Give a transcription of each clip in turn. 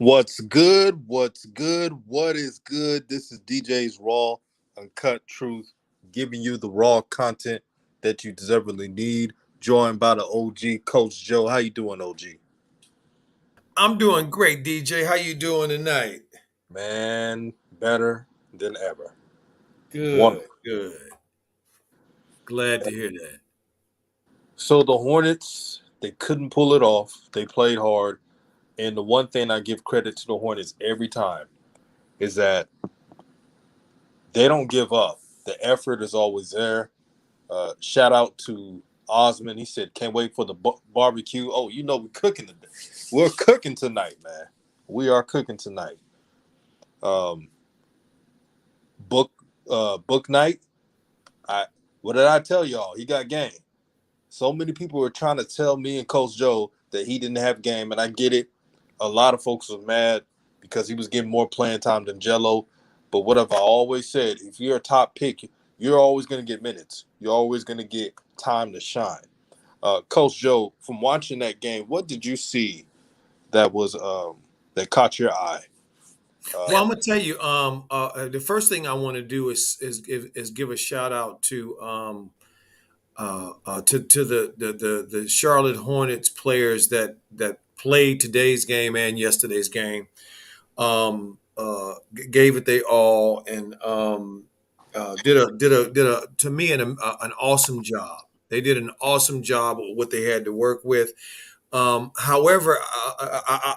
What's good? What's good? What is good? This is DJ's Raw Uncut Truth, giving you the raw content that you deservedly need. Joined by the OG Coach Joe. How you doing, OG? I'm doing great, DJ. How you doing tonight? Man, better than ever. Good, Wonderful. good. Glad to hear that. So the Hornets, they couldn't pull it off. They played hard, and the one thing I give credit to the Hornets every time is that they don't give up. The effort is always there. Shout out to Osman. He said, "Can't wait for the barbecue." Oh, we're cooking today. We're cooking tonight, man. We are cooking tonight. Um, book book night. I what did I tell y'all? He got game. So many people were trying to tell me and Coach Joe that he didn't have game, and I get it. A lot of folks were mad because he was getting more playing time than Jello. But what have I always said? If you're a top pick, you're always going to get minutes. You're always going to get time to shine. Coach Joe, from watching that game, what did you see that was that caught your eye? Well, I'm gonna tell you. The first thing I want to do is give a shout out to the Charlotte Hornets players that played today's game and yesterday's game. Gave it they all and did a to me an awesome job. They did an awesome job with what they had to work with. However,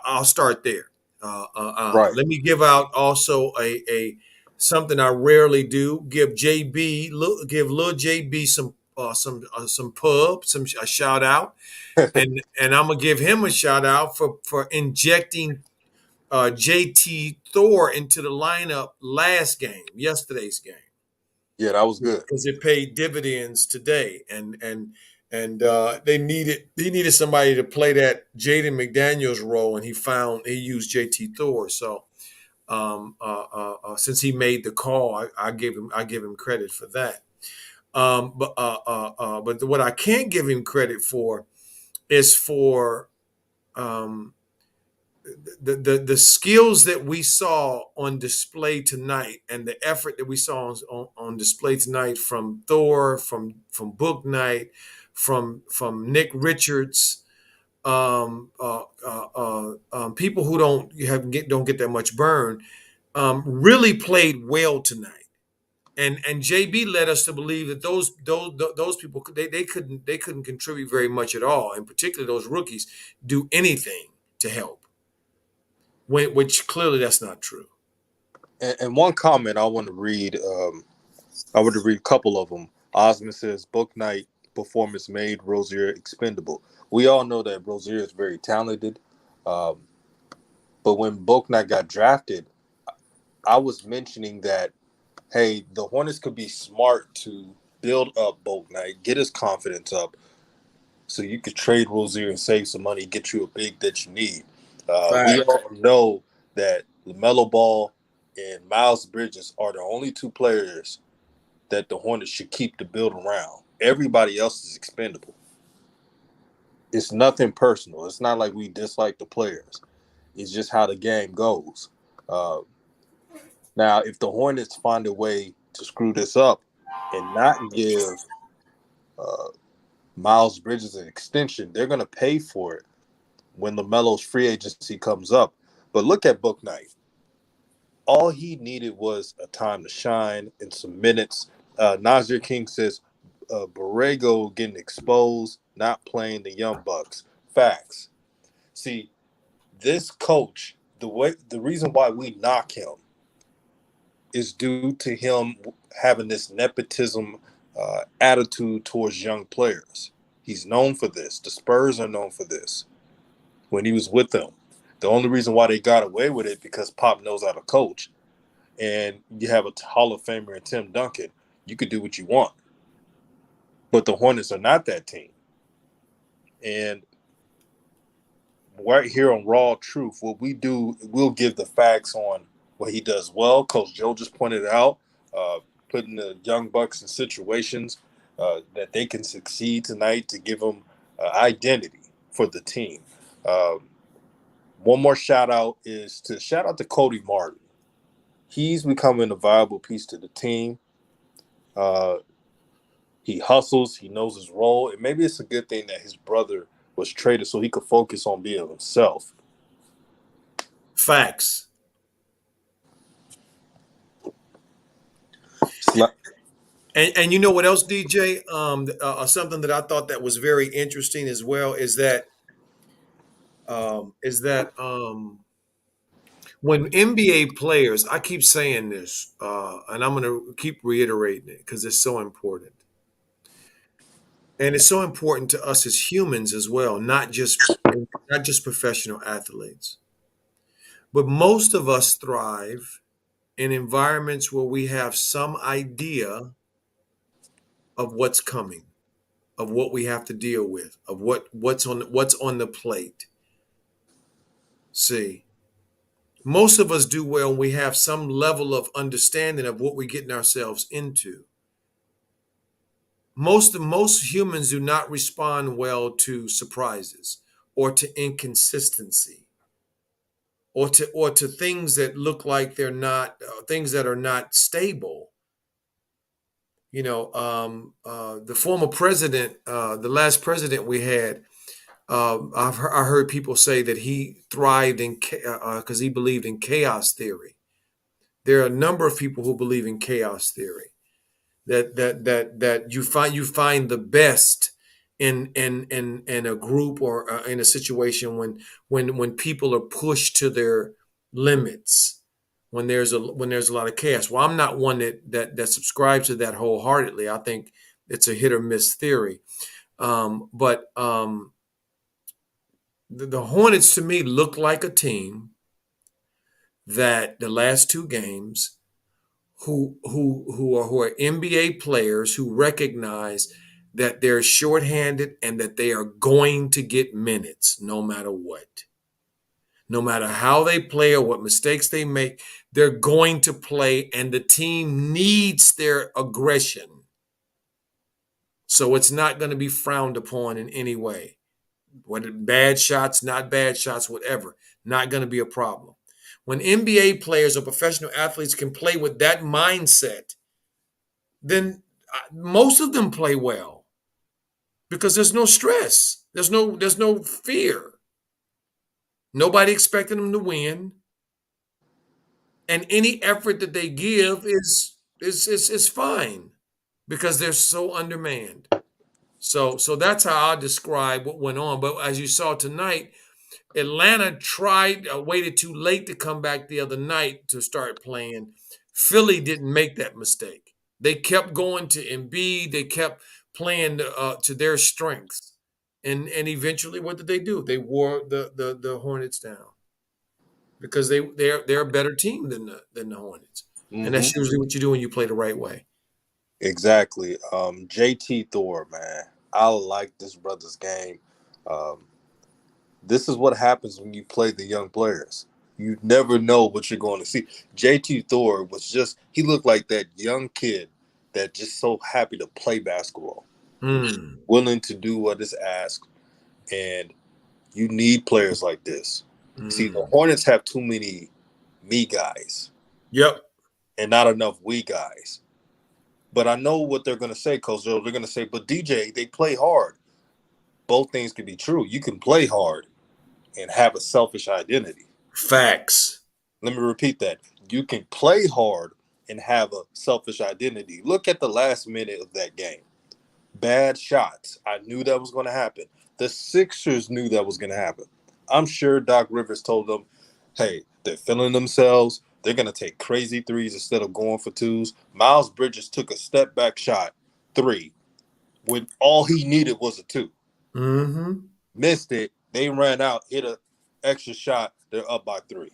I'll start there. Right. Let me give out also a something I rarely do. Give Lil JB some pub, a shout out, and I'm gonna give him a shout out for injecting JT Thor into the lineup yesterday's game, Yeah, that was good. because it paid dividends today, and he needed somebody to play that Jaden McDaniels role, and he used JT Thor. So since he made the call, I give him credit for that. But what I can't give him credit for is for um, the skills that we saw on display tonight, and the effort that we saw on display tonight from Thor, from Booknight, from Nick Richards, people who don't get that much burn, really played well tonight. And JB led us to believe that those people, they couldn't contribute very much at all, in particular those rookies, do anything to help, which clearly that's not true. And one comment I want to read. I want to read a couple of them. Osman says, "Book night performance made Rozier expendable." We all know that Rozier is very talented, um, but when Book night got drafted, I was mentioning that, hey, the Hornets could be smart to build up Book night, get his confidence up, so you could trade Rozier and save some money, get you a big that you need. We Fact. all know that Lamelo Ball and Miles Bridges are the only two players that the Hornets should keep to build around. Everybody else is expendable. It's nothing personal. It's not like we dislike the players. It's just how the game goes. Uh, Now, if the Hornets find a way to screw this up and not give uh, Miles Bridges an extension, they're going to pay for it when LaMelo's free agency comes up. But look at Book Night. All he needed was a time to shine and some minutes. Nasir King says Borrego getting exposed, not playing the Young Bucks. Facts. See, this coach, the reason why we knock him is due to him having this nepotism attitude towards young players. He's known for this. The Spurs are known for this. When he was with them, the only reason why they got away with it because Pop knows how to coach, and you have a Hall of Famer in Tim Duncan. You could do what you want, but the Hornets are not that team. And right here on Raw Truth, what we do, we'll give the facts on what he does well. Coach Joe just pointed out, uh, putting the young Bucks in situations that they can succeed tonight to give them identity for the team. Um, One more shout out to Cody Martin. He's becoming a viable piece to the team. He hustles. He knows his role, and maybe it's a good thing that his brother was traded so he could focus on being himself. Facts. And you know what else, DJ? Something that I thought that was very interesting as well is that when NBA players, I keep saying this, and I'm going to keep reiterating it because it's so important, and it's so important to us as humans as well, not just professional athletes, but most of us thrive in environments where we have some idea of what's coming, of what we have to deal with, of what's on the plate. See, most of us do well when we have some level of understanding of what we're getting ourselves into. Most humans do not respond well to surprises or to inconsistency or to things that look like they're not things that are not stable. The former president, the last president we had, I heard people say that he thrived in because he believed in chaos theory. There are a number of people who believe in chaos theory. That you find the best in a group or in a situation when people are pushed to their limits, when there's a lot of chaos. Well, I'm not one that subscribes to that wholeheartedly. I think it's a hit or miss theory. But the Hornets to me look like a team that the last two games who are NBA players who recognize that they're shorthanded and that they are going to get minutes no matter what. No matter how they play or what mistakes they make, they're going to play, and the team needs their aggression. So it's not going to be frowned upon in any way. Whether bad shots, not bad shots, whatever, not going to be a problem. When NBA players or professional athletes can play with that mindset, then most of them play well because there's no stress. There's no fear. Nobody expecting them to win, and any effort that they give is fine because they're so undermanned. So that's how I describe what went on. But as you saw tonight, Atlanta waited too late to come back the other night to start playing. Philly didn't make that mistake. They kept going to Embiid. They kept playing to their strengths. And eventually, what did they do? They wore the Hornets down because they're a better team than the Hornets. Mm-hmm. And that's usually what you do when you play the right way. Exactly. JT Thor, man. I like this brother's game. This is what happens when you play the young players. You never know what you're going to see. JT Thor he looked like that young kid that just so happy to play basketball. Willing to do what is asked. And you need players like this. See, the Hornets have too many me guys. Yep. And not enough we guys. But I know what they're going to say, Coach Joe. They're going to say, but DJ, they play hard. Both things can be true. You can play hard and have a selfish identity. Facts. Let me repeat that. You can play hard and have a selfish identity. Look at the last minute of that game. Bad shots. I knew that was going to happen. The Sixers knew that was going to happen. I'm sure Doc Rivers told them, hey, they're feeling themselves. They're going to take crazy threes instead of going for twos. Miles Bridges took a step-back shot, 3, when all he needed was a 2. Missed it. They ran out, hit an extra shot. They're up by 3.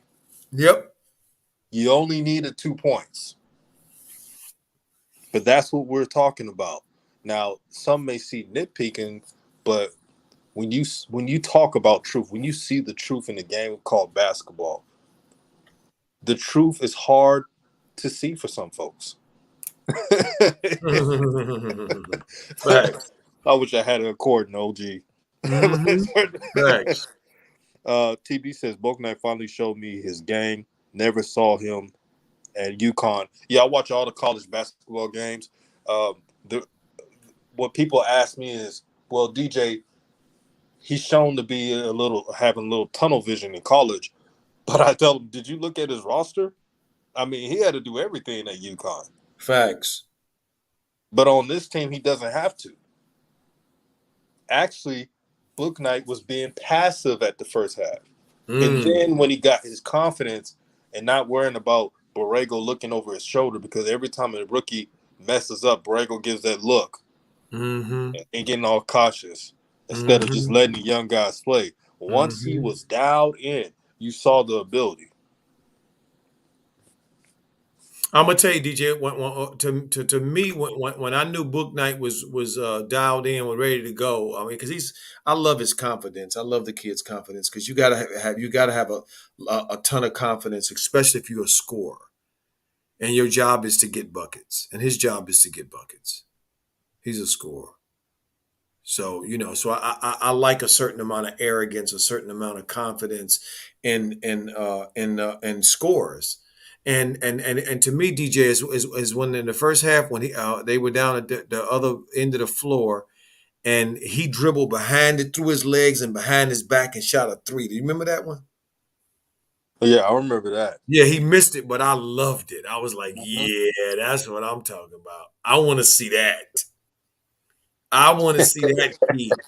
Yep. You only needed 2 points. But that's what we're talking about. Now, some may see nitpicking, but when you talk about truth, when you see the truth in the game called basketball, the truth is hard to see for some folks. Facts. I wish I had an accordion, OG. Facts. TB says Booknight finally showed me his game. Never saw him at UConn. Yeah, I watch all the college basketball games. Um, the, what people ask me is, well, DJ, he's shown to be having a little tunnel vision in college. But I tell him, did you look at his roster? I mean, he had to do everything at UConn. Facts. But on this team, he doesn't have to. Actually, Booknight was being passive at the first half. And Mm. then when he got his confidence and not worrying about Borrego looking over his shoulder, because every time a rookie messes up, Borrego gives that look Mm-hmm. and getting all cautious instead of just Mm-hmm. letting the young guys play. Once he Mm-hmm. was dialed in, you saw the ability. I'm gonna tell you, DJ. To me, when I knew Book Night was dialed in, was ready to go. I mean, because I love his confidence. I love the kid's confidence because you gotta have a ton of confidence, especially if you're a scorer and your job is to get buckets, and his job is to get buckets. He's a scorer. So so I like a certain amount of arrogance, a certain amount of confidence in scores, and to me, DJ is when in the first half when they were down at the other end of the floor, and he dribbled behind it through his legs and behind his back and shot a three. Do you remember that one? Yeah, I remember that. Yeah, he missed it, but I loved it. I was like, Mhm. yeah, that's what I'm talking about. I want to see that. I want to see that kid.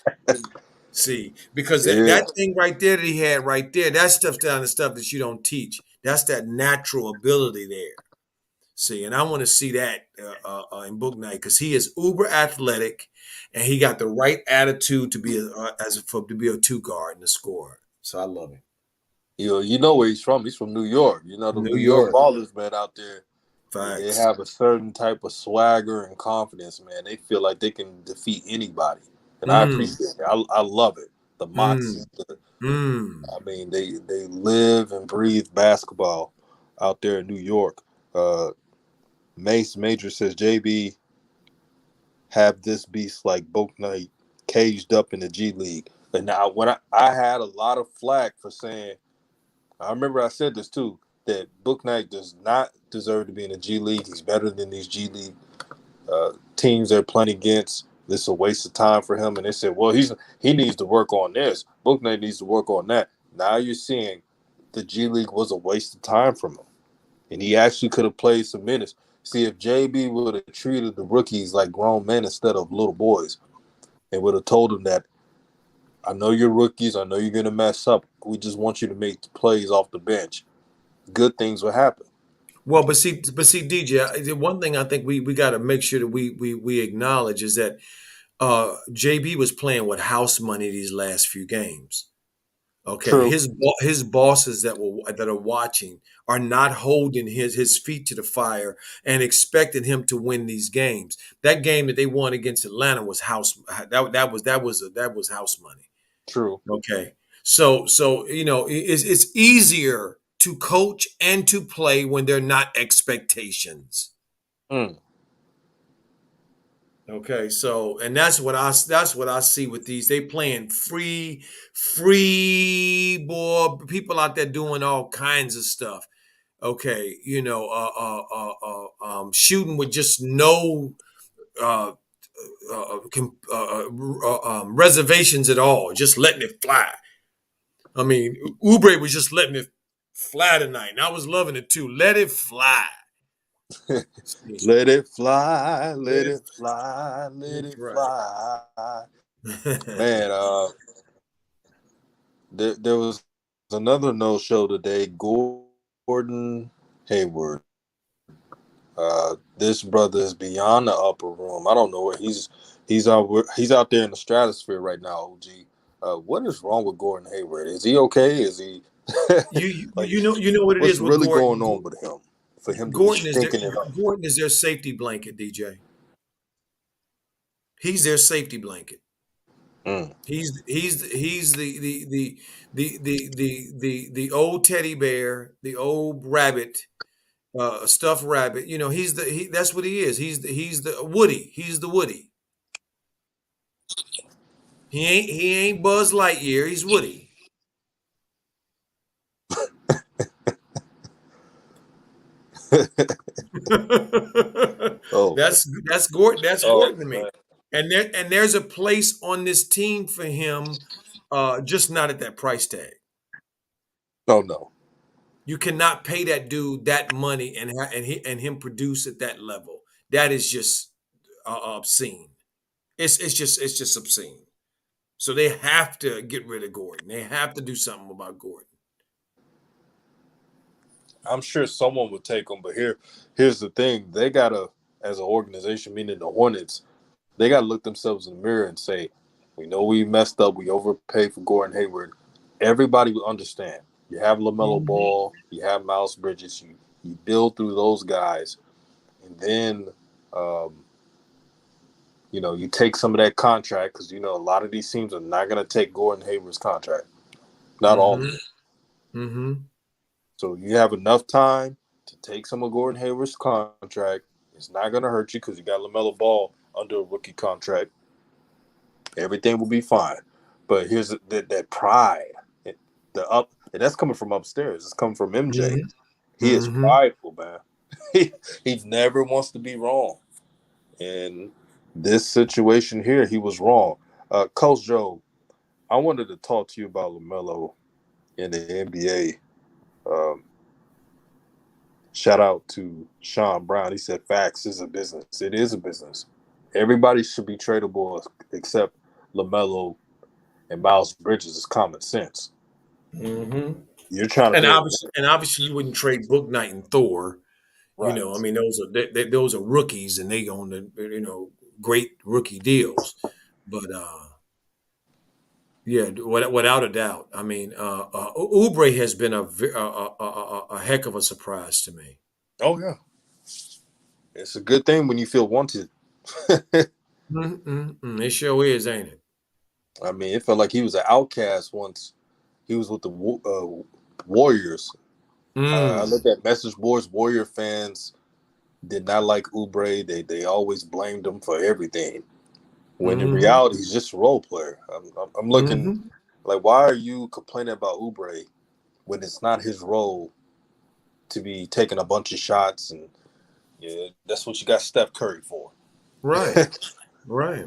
See, because Yeah. that thing right there that he had right there, that stuff down the stuff that you don't teach. That's that natural ability there. See, and I want to see that in Book Night because he is uber athletic, and he got the right attitude to be to be a two guard and a scorer. So I love him. You know where he's from. He's from New York. You know, the New New York York, ballers, man, out there, they facts. have a certain type of swagger and confidence, man. They feel like they can defeat anybody. And I Mm, appreciate it. I love it. The moxie. mm, mm. I mean, they live and breathe basketball out there in New York. Uh, Mace Major says JB have this beast like Boat Knight caged up in the G League. And now when I had a lot of flack for saying, I remember I said this too, that Book Knight does not deserve to be in the G League. He's better than these G League teams they're playing against. This is a waste of time for him. And they said, well, he needs to work on this. Book Knight needs to work on that. Now you're seeing the G League was a waste of time from him. And he actually could have played some minutes. See, if JB would have treated the rookies like grown men instead of little boys and would have told them that, I know you're rookies, I know you're going to mess up. We just want you to make the plays off the bench. Good things will happen. Well, but see, DJ, the one thing I think we got to make sure that we acknowledge is that JB was playing with house money these last few games. Okay, True. his bosses that are watching are not holding his feet to the fire and expecting him to win these games. That game that they won against Atlanta was that was house money. True. Okay, so it's easier to coach and to play when they're not expectations. Mm. Okay, so and that's what I see with these. They playing free boy people out there doing all kinds of stuff. Okay, shooting with just no uh, reservations at all, just letting it fly. I mean, Oubre was just letting it fly tonight, and I was loving it too. Let it fly. See, Let it fly, let let it. it fly, let That's it right. fly. Man, there was another no show today. Gordon Hayward. This brother is beyond the upper room. I don't know where he's out there in the stratosphere right now. OG, what is wrong with Gordon Hayward? Is he okay? Is he You you like you know what it what's is with really going Gordon. on with him for him to be Gordon is their stinking it up? Gordon is their safety blanket, DJ. He's their safety blanket. Mm. He's the old teddy bear, the old rabbit, stuffed rabbit. That's what he is. He's the Woody. He's the Woody. He ain't Buzz Lightyear. He's Woody. That's Gordon. That's Oh Gordon to me. man. There's a place on this team for him, just not at that price tag. Oh no. You cannot pay that dude that money and him produce at that level. That is just obscene. It's just obscene. So they have to get rid of Gordon. They have to do something about Gordon. I'm sure someone would take him, but here's the thing: they gotta, as an organization, meaning the Hornets, they gotta look themselves in the mirror and say, "We know we messed up. We overpaid for Gordon Hayward." Everybody will understand. You have Lamelo Mhm. Ball, you have Miles Bridges. You build through those guys, and then, um, you take some of that contract because a lot of these teams are not gonna take Gordon Hayward's contract. Not all of Mhm. them. Mhm. So you have enough time to take some of Gordon Hayward's contract. It's not going to hurt you because you got LaMelo Ball under a rookie contract. Everything will be fine. But here's that pride, the up, and that's coming from upstairs. It's coming from MJ. Mhm. He is Mhm. prideful, man. he never wants to be wrong. And this situation here, he was wrong. Coach Joe, I wanted to talk to you about LaMelo in the NBA. Um, Shout out to Sean Brown. He said facts is a business. It is a business. Everybody should be tradable except LaMelo and Miles Bridges is common sense. Mhm. You're trying to And build obviously, you wouldn't trade Booknight and Thor. right. I mean, those are rookies, and they on the great rookie deals. But yeah, without a doubt. I mean, Oubre has been a heck of a surprise to me. Oh yeah. It's a good thing when you feel wanted. Mm-mm-mm. It sure is, ain't it? I mean, it felt like he was an outcast once he was with the Warriors. I Mm. looked at message boards. Warrior fans did not like Oubre. They always blamed him for everything. When in Mm-hmm. reality, he's just a role player. I'm looking Mm-hmm. like, why are you complaining about Oubre when it's not his role to be taking a bunch of shots? And yeah, that's what you got Steph Curry for. Right. Right.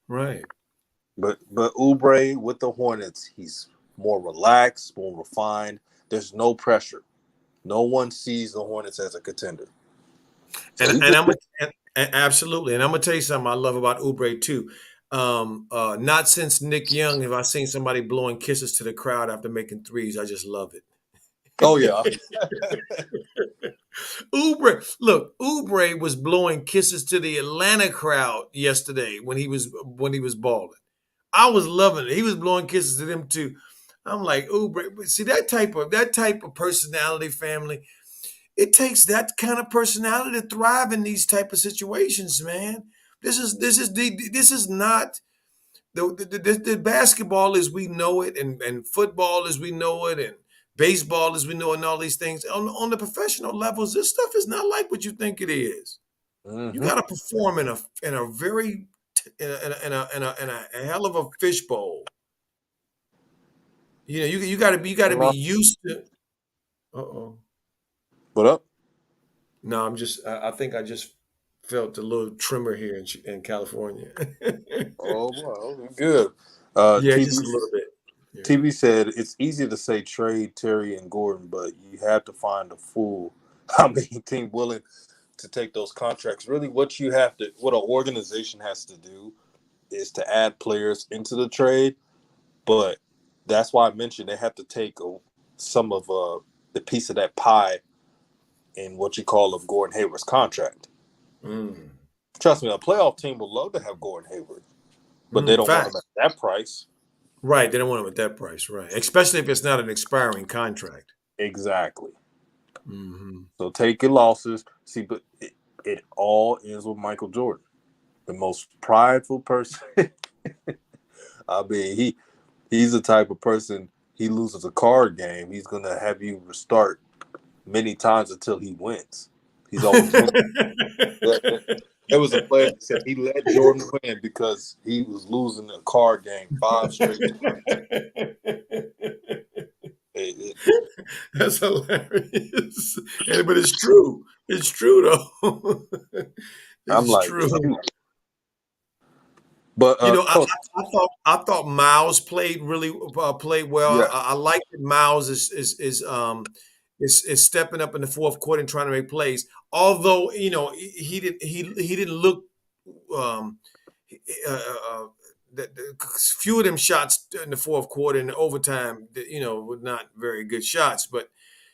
Right. But Oubre with the Hornets, he's more relaxed, more refined. There's no pressure. No one sees the Hornets as a contender. So And he and just I'm gonna absolutely, and I'm gonna tell you something I love about Oubre too. Not since Nick Young have I seen somebody blowing kisses to the crowd after making threes. I just love oh yeah. it. Oubre was blowing kisses to the Atlanta crowd yesterday when he was balling. I was loving it. He was blowing kisses to them too. I'm like, Oubre, see that type of personality, family. It takes that kind of personality to thrive in these type of situations, man. This is not the basketball as we know it, and football as we know it, and baseball as we know it, and all these things on the professional levels. This stuff is not like what you think it is. You Mm-hmm. got to perform in a very in a hell of a fishbowl. You got to be used to. Uh-oh. What up? No, I think I just felt a little tremor here in California. Oh boy, good. Yeah, TV just a little bit. Yeah. TV said it's easy to say trade Terry and Gordon, but you have to find a fool. I mean, team willing to take those contracts. Really, what an organization has to do is to add players into the trade. But that's why I mentioned they have to take some of the piece of that pie in what you call of Gordon Hayward's contract. Mm. Trust me, a playoff team would love to have Gordon Hayward, but they don't want him Fact. at that price. Right. They don't want them at that price. Right. Especially if it's not an expiring contract. Exactly. Hmm. So take your losses. See, but it all ends with Michael Jordan, the most prideful person. I mean, he's the type of person. He loses a card game, he's gonna have you restart many times until he wins. He's always winning. There was a player that said he let Jordan win because he was losing a card game 5 straight times. It, That's hilarious. But it's true. It's true though. I'm It's like, true. shoot. But You know, coach, I thought Miles played well. yeah, I like that Miles is stepping up in the fourth quarter and trying to make plays. Although he didn't look um, uh, uh, the few of them shots in the fourth quarter and overtime, were not very good shots. But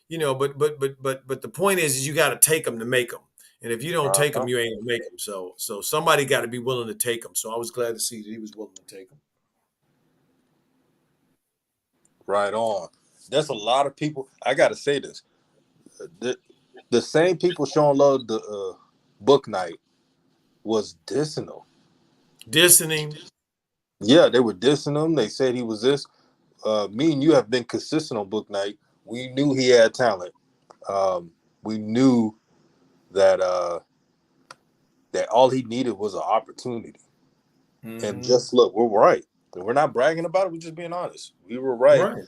but the point is you got to take them to make them. And if you don't take them, uh-huh. you ain't gonna make them. So somebody got to be willing to take them. So I was glad to see that he was willing to take them. Right on. There's a lot of people. I got to say this. The, the same people showing love the book night was dissing him. Dissing him. Yeah, they were dissing him. They said he was this. Me and you have been consistent on book night. We knew he had talent. We knew that that all he needed was an opportunity. And Mm-hmm. just look, we're right. We're not bragging about it. We're just being honest. We were right. Right.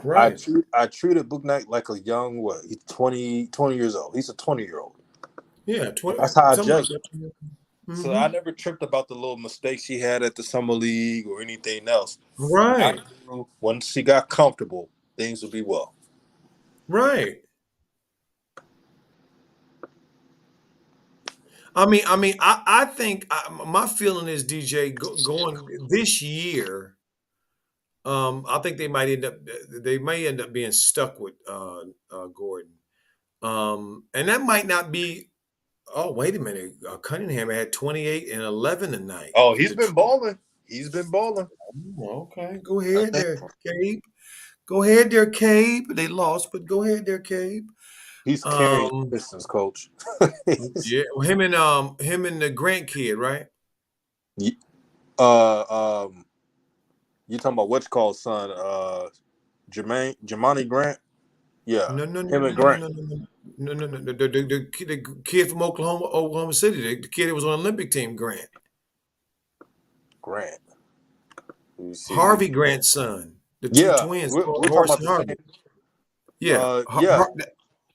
Right. I treated Book Knight like a young what? He's 20 years old. He's a 20-year-old. Yeah. That's how I Something like judge him. that. So Mm-hmm. I never tripped about the little mistakes he had at the summer league or anything else. I Right. knew once he got comfortable, things would be well. Right. I think my feeling is DJ going this year. I think they may end up being stuck with Gordon. And that might not be. Oh, wait a minute. Cunningham had 28 and 11 tonight Oh, for he's been Detroit. balling. He's been balling. Oh, okay, go ahead there, Gabe. Go ahead there, Cabe. They lost, but go ahead there, Cabe. He's carrying Um, the Pistons, coach. yeah, well, him and the Grant kid, right? uh, you talking about what's called son? Jamani Grant. Yeah, No, no, no, him no, and no, no, Grant. no, no, no, no, no, no. The kid from Oklahoma City, the kid that was on the Olympic team, Grant, Grant. Let me see. Harvey Grant's son, the two Yeah, twins, we're talking Horace about and the same. Harvey. Yeah, Yeah,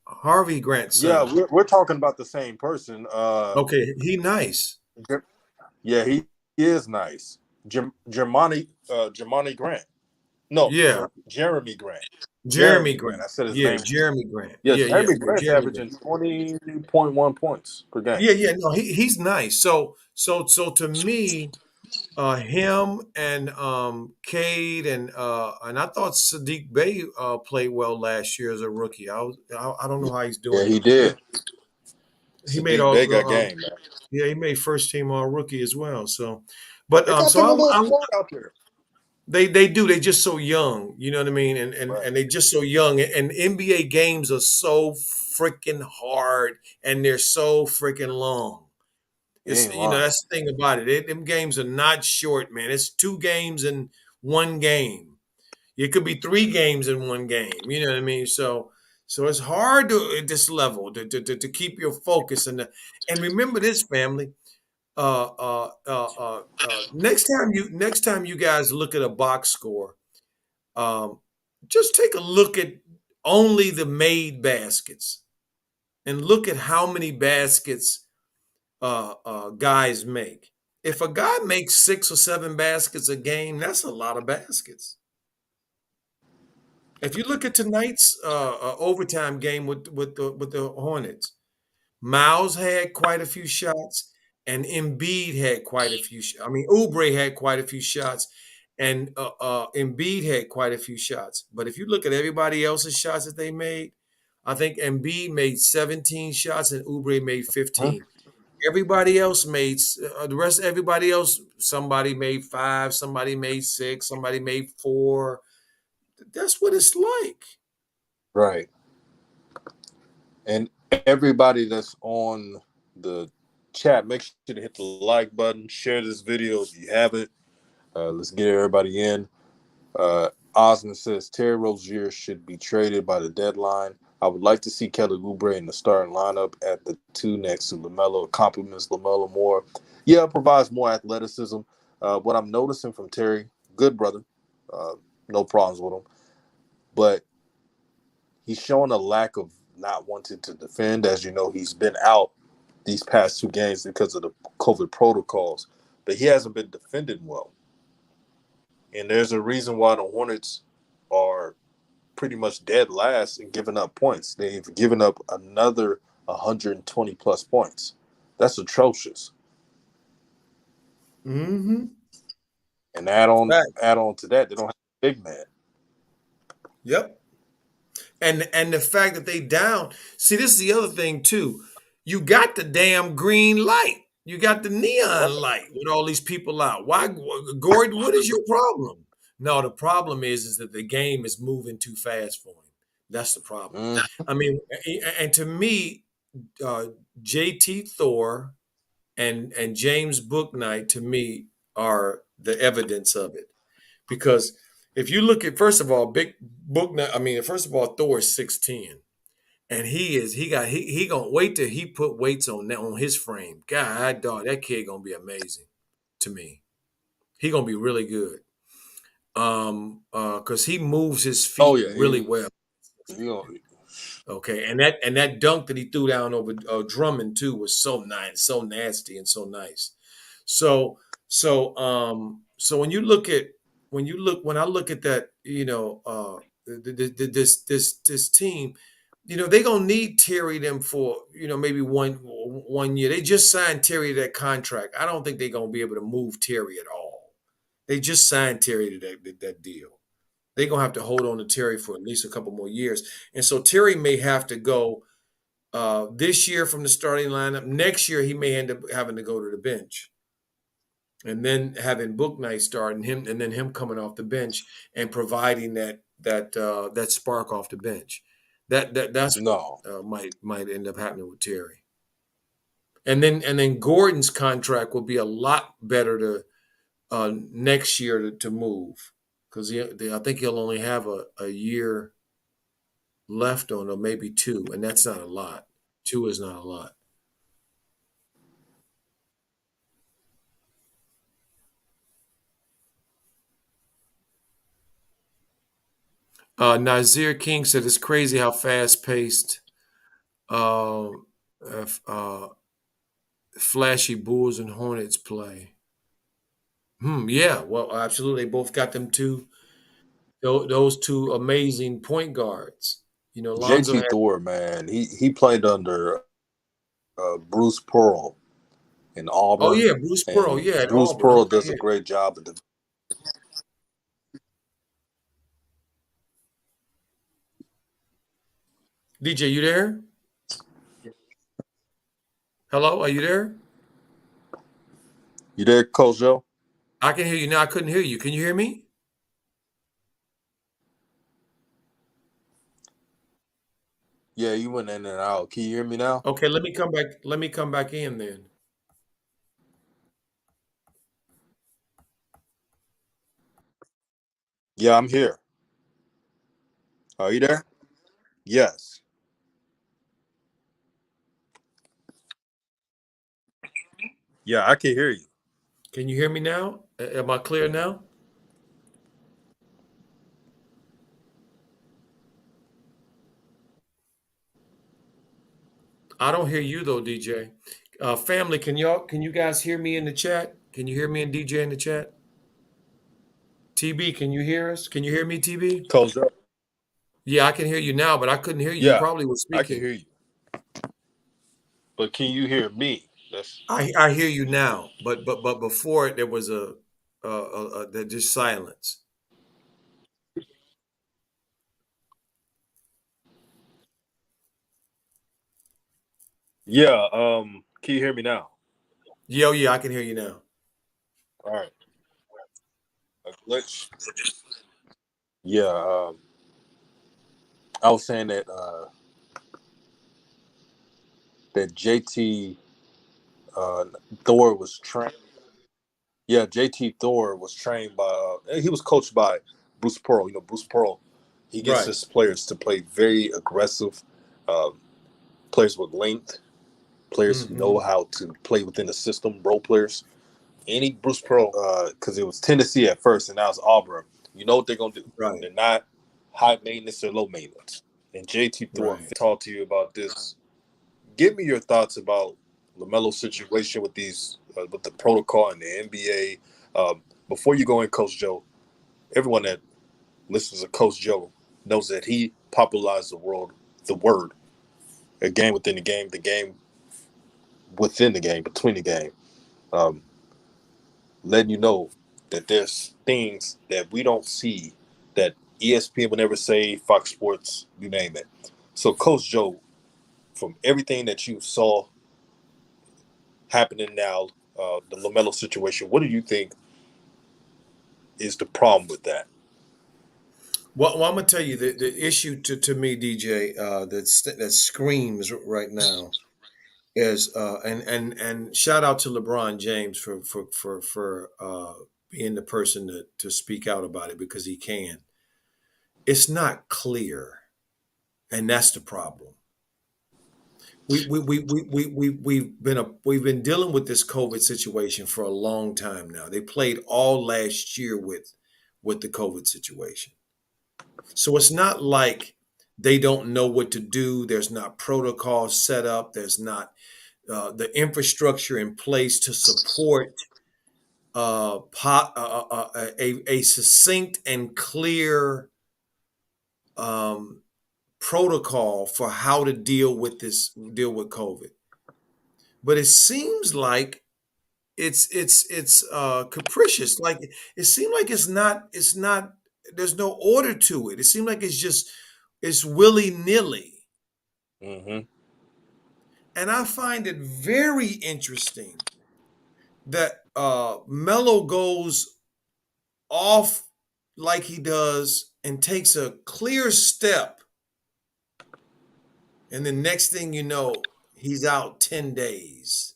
Harvey Grant's yeah, son. we're talking about the same person. Okay, he nice. Yeah, he is nice. Jermani Grant. No, Yeah, Jeremy Grant. Jeremy Jeremy Grant. Grant. I said his Yeah, name. Jeremy Grant. Yeah, Jeremy Yeah, Grant's Jeremy Grant. averaging 20.1 points per game. Yeah. No, he's nice. So to me, him and Cade and I thought Sadiq Bey played well last year as a rookie. I don't know how he's Yeah, doing he though. did. He made Sadiq Bey all got game, man. yeah, he made first team all rookie as well. So, but They got so them a little I'm squad out there. they do. They just so young, you know what I mean? And Right. they just so young. And NBA games are so freaking hard and they're so freaking long. You It's ain't lying. that's the thing about it. Them games are not short, man. It's two games in one game. It could be three games in one game. You know what I mean? So it's hard to at this level to keep your focus and remember this, family. Next time you guys look at a box score, um, just take a look at only the made baskets and look at how many baskets guys make. If a guy makes 6 or 7 baskets a game, that's a lot of baskets. If you look at tonight's overtime game with the Hornets, Miles had quite a few shots, and Embiid had quite a few. I mean, Oubre had quite a few shots, and Embiid had quite a few shots. But if you look at everybody else's shots that they made, I think Embiid made 17 shots and Oubre made Huh? 15. Everybody else made the rest. Everybody else, somebody made 5, somebody made 6, somebody made 4. That's what it's like. Right. And everybody that's on the chat, make sure to hit the like button, share this video if you have it. Let's get everybody in. Osmond says Terry Rozier should be traded by the deadline. I would like to see Kelly Oubre in the starting lineup at the 2 next to LaMelo. It complements LaMelo more. Yeah, it provides more athleticism. What I'm noticing from Terry, good brother, uh, no problems with him, but he's showing a lack of not wanting to defend. As you know, he's been out these past 2 games because of the COVID protocols, but he hasn't been defending well. And there's a reason why the Hornets are pretty much dead last in giving up points. They've given up another 120 plus points. That's atrocious. Mm-hmm. And add on to that, they don't have a big man. Yep. And the fact that they down. See, this is the other thing too. You got the damn green light. You got the neon light with all these people out. Why, Gordon? What is your problem? No, the problem is that the game is moving too fast for him. That's the problem. I mean, and to me, JT Thor and James Booknight to me are the evidence of it. Because if you look at, first of all, Big Booknight, I mean, first of all, Thor is 6'10". And he gonna wait till he put weights on his frame. God, dog, that kid gonna be amazing to me. He gonna be really good. Because he moves his feet really well. Okay, and that dunk that he threw down over Drummond too was so nice, so nasty, and so nice. So when I look at that, this team, they gonna need Terry them for maybe one year. They just signed Terry to that contract. I don't think they're gonna be able to move Terry at all. They just signed Terry to that deal. They're going to have to hold on to Terry for at least a couple more years. And so Terry may have to go this year from the starting lineup. Next year, he may end up having to go to the bench. And then having Booknight start and then him coming off the bench and providing that spark off the bench. That's what might end up happening with Terry. And then Gordon's contract will be a lot better next year to move. Because I think he'll only have a year left on, or maybe 2, and that's not a lot. 2 is not a lot. Nazir King said it's crazy how fast-paced, flashy Bulls and Hornets play. Yeah, well, absolutely. They both got them those 2 amazing point guards. Lonzo JT Thor, man, he played under Bruce Pearl in Auburn. Oh yeah, Bruce Pearl. Yeah, Bruce Auburn. Pearl does a great job. DJ, you there? Hello, are you there? You there, Coach Joe? I can hear you now. I couldn't hear you. Can you hear me? Yeah, you went in and out. Can you hear me now? Okay, let me come back. Let me come back in then. Yeah, I'm here. Are you there? Yes. Yeah, I can hear you. Can you hear me now? Am I clear now? I don't hear you though, DJ. Family, can you guys hear me in the chat? Can you hear me and DJ in the chat? TB, can you hear us? Can you hear me, TB? Coach Joe? Yeah, I can hear you now, but I couldn't hear you. You Yeah, probably were I can speaking. hear you. But can you hear me? I hear you now, but before it there was just silence. Yeah. Can you hear me now? Yeah, I can hear you now. All right. A glitch. Yeah. I was saying that JT Thor was trained. Yeah, JT Thor was trained by. He was coached by Bruce Pearl. Bruce Pearl. He gets Right. his players to play very aggressive, players with length, players who know how to play within the system, role players. Any Bruce Pearl, because it was Tennessee at first, and now it's Auburn. You know what they're gonna do? Right. They're not high maintenance or low maintenance. And JT Thor Right. talk to you about this. Give me your thoughts about Lamelo situation with these with the protocol in the NBA. Before you go in, Coach Joe, everyone that listens to Coach Joe knows that he popularized the word, a game within the game within the game, between the game, um, letting you know that there's things that we don't see that ESPN will never say, Fox Sports, you name it. So, Coach Joe, from everything that you saw happening now, the Lamelo situation, what do you think is the problem with that? Well, I'm gonna tell you the issue to me, DJ, that screams right now is and shout out to LeBron James for being the person to speak out about it because he can. It's not clear, and that's the problem. We've been dealing with this COVID situation for a long time now. They played all last year with the COVID situation. So it's not like they don't know what to do. There's not protocols set up. There's not the infrastructure in place to support a succinct and clear um, protocol for how to deal with COVID. But it seems like it's capricious. Like it seems like it's not. There's no order to it. It seems like it's willy nilly, Mm-hmm. and I find it very interesting that Mello goes off like he does and takes a clear step, and the next thing you know, he's out 10 days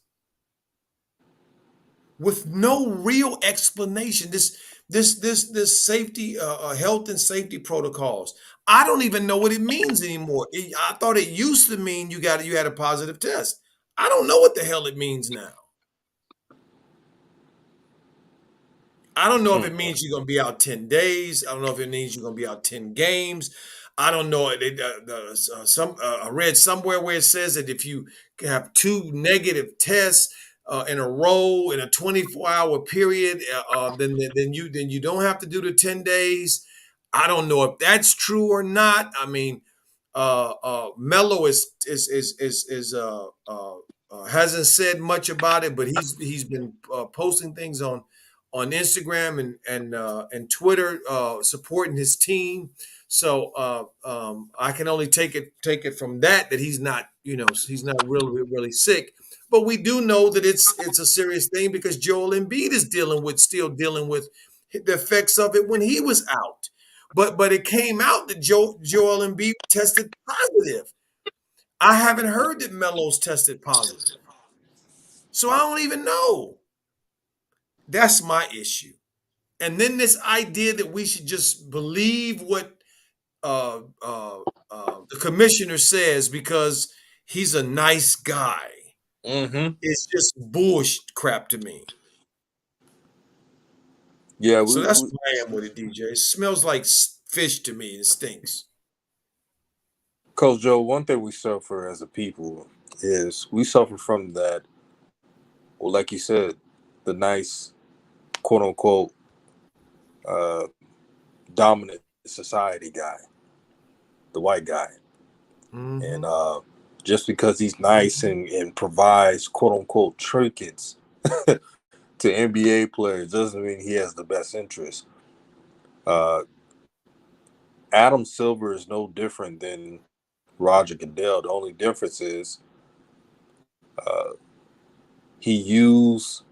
with no real explanation. This safety, health and safety protocols. I don't even know what it means anymore. I thought it used to mean you had a positive test. I don't know what the hell it means now. I don't know if it means you're going to be out 10 days. I don't know if it means you're going to be out 10 games. I don't know. I read somewhere where it says that if you have two negative tests in a row in a 24-hour period, then you don't have to do the 10 days. I don't know if that's true or not. I mean, Mello hasn't said much about it, but he's been posting things on Instagram and Twitter, supporting his team. So I can only take it from that he's not really sick. But we do know that it's a serious thing because Joel Embiid is still dealing with the effects of it when he was out. But it came out that Joel Embiid tested positive. I haven't heard that Melo's tested positive, so I don't even know. That's my issue. And then this idea that we should just believe what the commissioner says because he's a nice guy Mm-hmm. is just bullshit crap to me. Yeah, So that's where I am with it, DJ. It smells like fish to me. It stinks. Coach Joe, one thing we suffer as a people is we suffer from that, well, like you said, the nice, quote unquote, uh, dominant society guy, the white guy. And Hmm. just because he's nice and provides, quote unquote, trinkets to NBA players doesn't mean he has the best interest. Uh, Adam Silver is no different than Roger Goodell. The only difference is uh, he used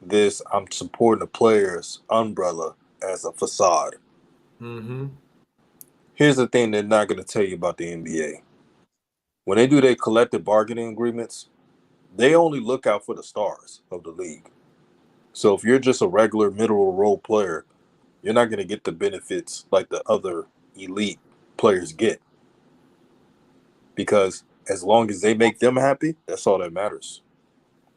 this "I'm supporting the players" umbrella as a facade. Hmm. Here's the thing they're not going to tell you about the NBA. When they do their collective bargaining agreements, they only look out for the stars of the league. So if you're just a regular middle role player, you're not going to get the benefits like the other elite players get. Because as long as they make them happy, that's all that matters.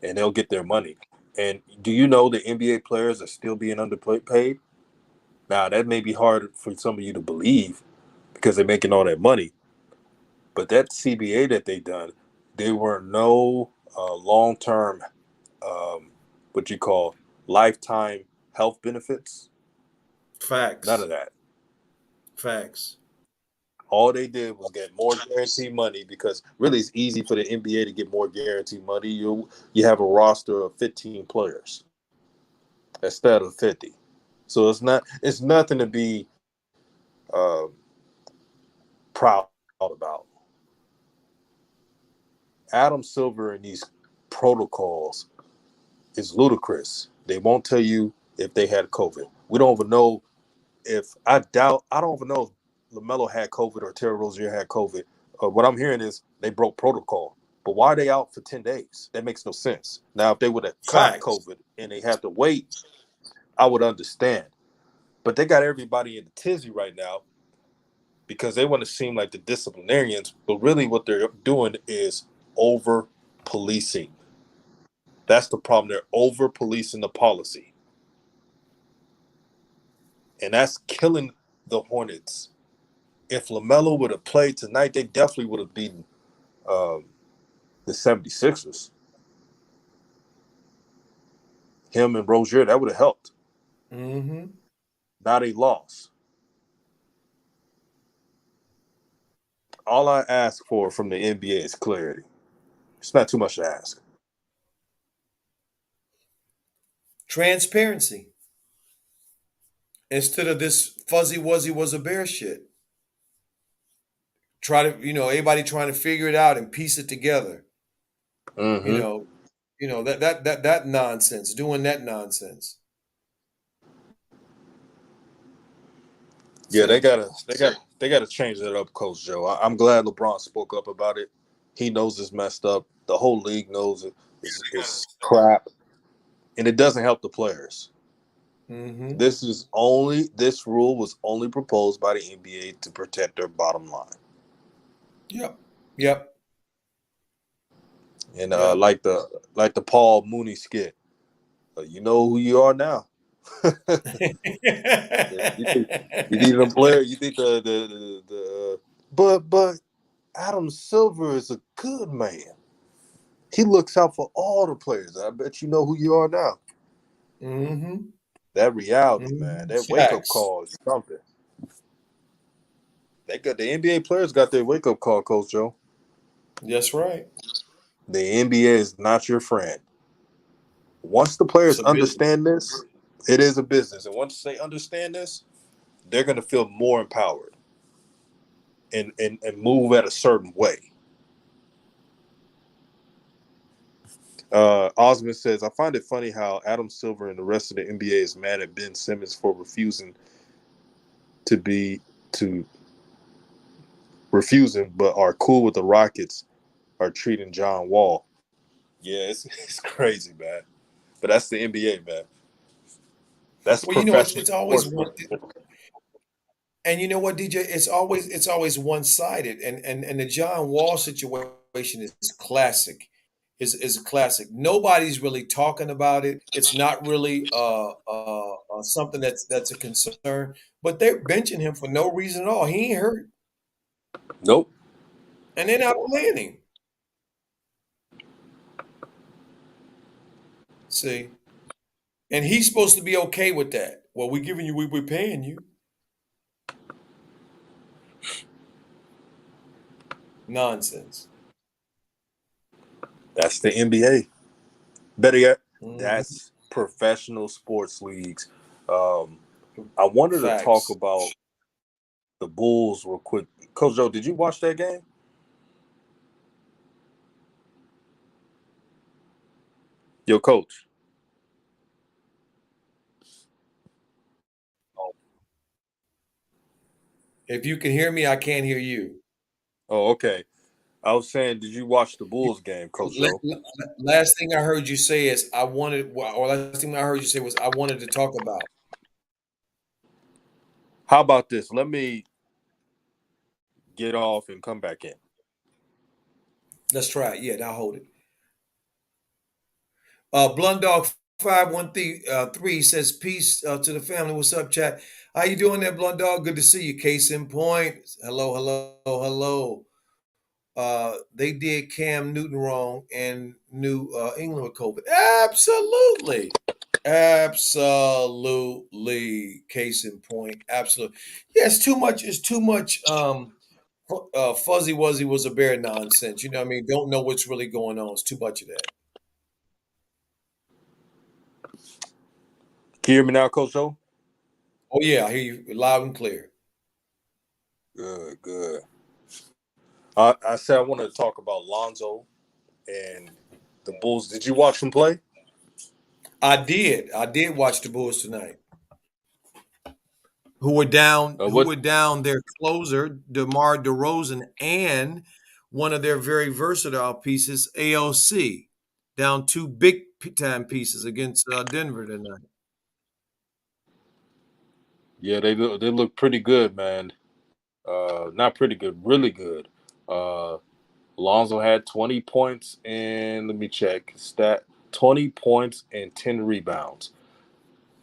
And they'll get their money. And do you know the NBA players are still being underpaid? Now, that may be hard for some of you to believe because they're making all that money. But that CBA that they done, there were no long-term, what you call lifetime health benefits. None Facts. of that. Facts. All they did was get more guaranteed money because really it's easy for the NBA to get more guaranteed money. You have a roster of 15 players instead of 50. So it's nothing to be uh, proud about. Adam Silver and these protocols is ludicrous. They won't tell you if they had COVID. We don't even know if I don't even know if LaMelo had COVID or Terry Rozier had COVID. What I'm hearing is they broke protocol. But why are they out for 10 days? That makes no sense. Now, if they would have caught Facts. COVID and they had to wait, I would understand. But they got everybody in the tizzy right now because they want to seem like the disciplinarians. But really what they're doing is over policing. That's the problem. They're over policing the policy. And that's killing the Hornets. If LaMelo would have played tonight, they definitely would have beaten um, the 76ers. Him and Rozier, that would have helped. Mm-hmm. Now they lost. All I ask for from the NBA is clarity. It's not too much to ask. Transparency. Instead of this fuzzy wuzzy was a bear shit. Try to, everybody trying to figure it out and piece it together. You Mm-hmm. know, that nonsense, doing that nonsense. Yeah, they See? gotta change that up, Coach Joe. I'm glad LeBron spoke up about it. He knows it's messed up. The whole league knows it's crap, and it doesn't help the players. Mm-hmm. This rule was only proposed by the NBA to protect their bottom line. Yep. Yep. And Yep. like the Paul Mooney skit, you know who you are now. Yeah, you think them players. You think but Adam Silver is a good man. He looks out for all the players. I bet you know who you are now. Mm-hmm. That reality, man. Mm-hmm. That wake up Facts. call is something. They got the NBA players got their wake up call, Coach Joe. That's right. The NBA is not your friend. Once the It's players a business. understand this, it is a business. And once they understand this, they're going to feel more empowered and move at a certain way. Osmond says, I find it funny how Adam Silver and the rest of the NBA is mad at Ben Simmons for to to refusing, but are cool with the Rockets are treating John Wall. Yeah, it's crazy, man. But that's the NBA, man. That's Well, professional it's always sports. one. And you know what, DJ? It's always one sided, and the John Wall situation is classic. Is a classic. Nobody's really talking about it. It's not really something that's a concern. But they're benching him for no reason at all. He ain't hurt, Nope. and they're not playing him. See, and he's supposed to be okay with that. Well, we're giving you, we're paying you. Nonsense. That's the NBA. Better yet, Mhm. that's professional sports leagues. Um, I wanted to talk Facts. about the Bulls real quick. Coach Joe, did you watch that game? Yo, Coach. If you can hear me, I can't hear you. Oh, okay. I was saying, did you watch the Bulls game, Coach Joe? Last thing I heard you say is I wanted, or last thing I heard you say was I wanted to talk about. How about this? Let me get off and come back in. Let's try it. Yeah, I'll hold it. Blunt Dog 513 three says peace to the family. What's up, chat? How you doing there, Blunt Dog? Good to see you. Case in point. Hello, hello, hello. They did Cam Newton wrong, and New England with COVID? Absolutely. Absolutely. Case in point. Absolutely. Yeah, it's too much. It's too much. Fuzzy Wuzzy was a bear nonsense. You know what I mean? Don't know what's really going on. It's too much of that. Can you hear me now, Coach O? Oh yeah, I hear you loud and clear. Good, good. I said I wanted to talk about Lonzo and the Bulls. Did you watch them play? I did. I did watch the Bulls tonight. Who were down? Who What? were down? Their closer, DeMar DeRozan, and one of their very versatile pieces, AOC, down two big time pieces against Denver tonight. Yeah, they look pretty good, man. Not pretty good, really good. Uh, Lonzo had 20 points and let me check stat 20 points and 10 rebounds.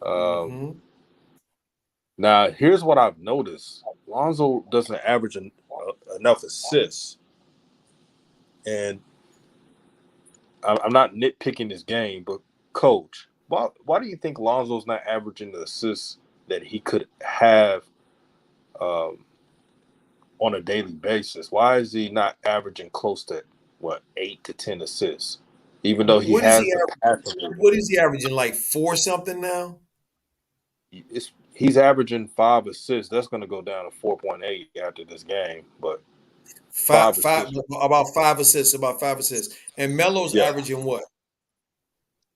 Um, Hmm. Now, here's what I've noticed: Lonzo doesn't average enough assists, and I'm not nitpicking his game, but coach, why do you think Lonzo's not averaging the assists that he could have um, on a daily basis? Why is he not averaging close to 8 to 10 assists, even though he What is has he? the capacity? What is he averaging? Like four something now? He's averaging 5 assists. That's going to go down to 4.8 after this game, but Five, five five, assists. about five assists. About five assists. And Melo's Yeah, averaging what?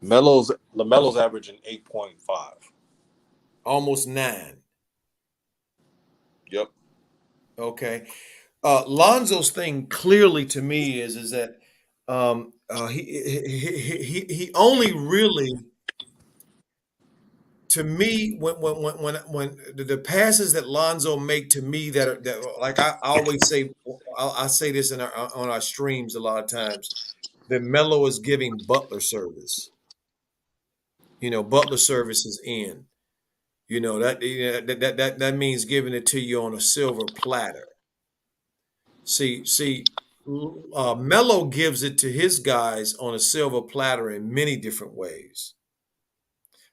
Lamelo's averaging 8.5. Almost nine. Yep. Okay. Lonzo's thing clearly to me is that he only really, to me, when the passes that Lonzo make to me that like I always say, I say this in on our streams a lot of times, that Melo is giving Butler service. Butler service is in. That means giving it to you on a silver platter. See, Melo gives it to his guys on a silver platter in many different ways.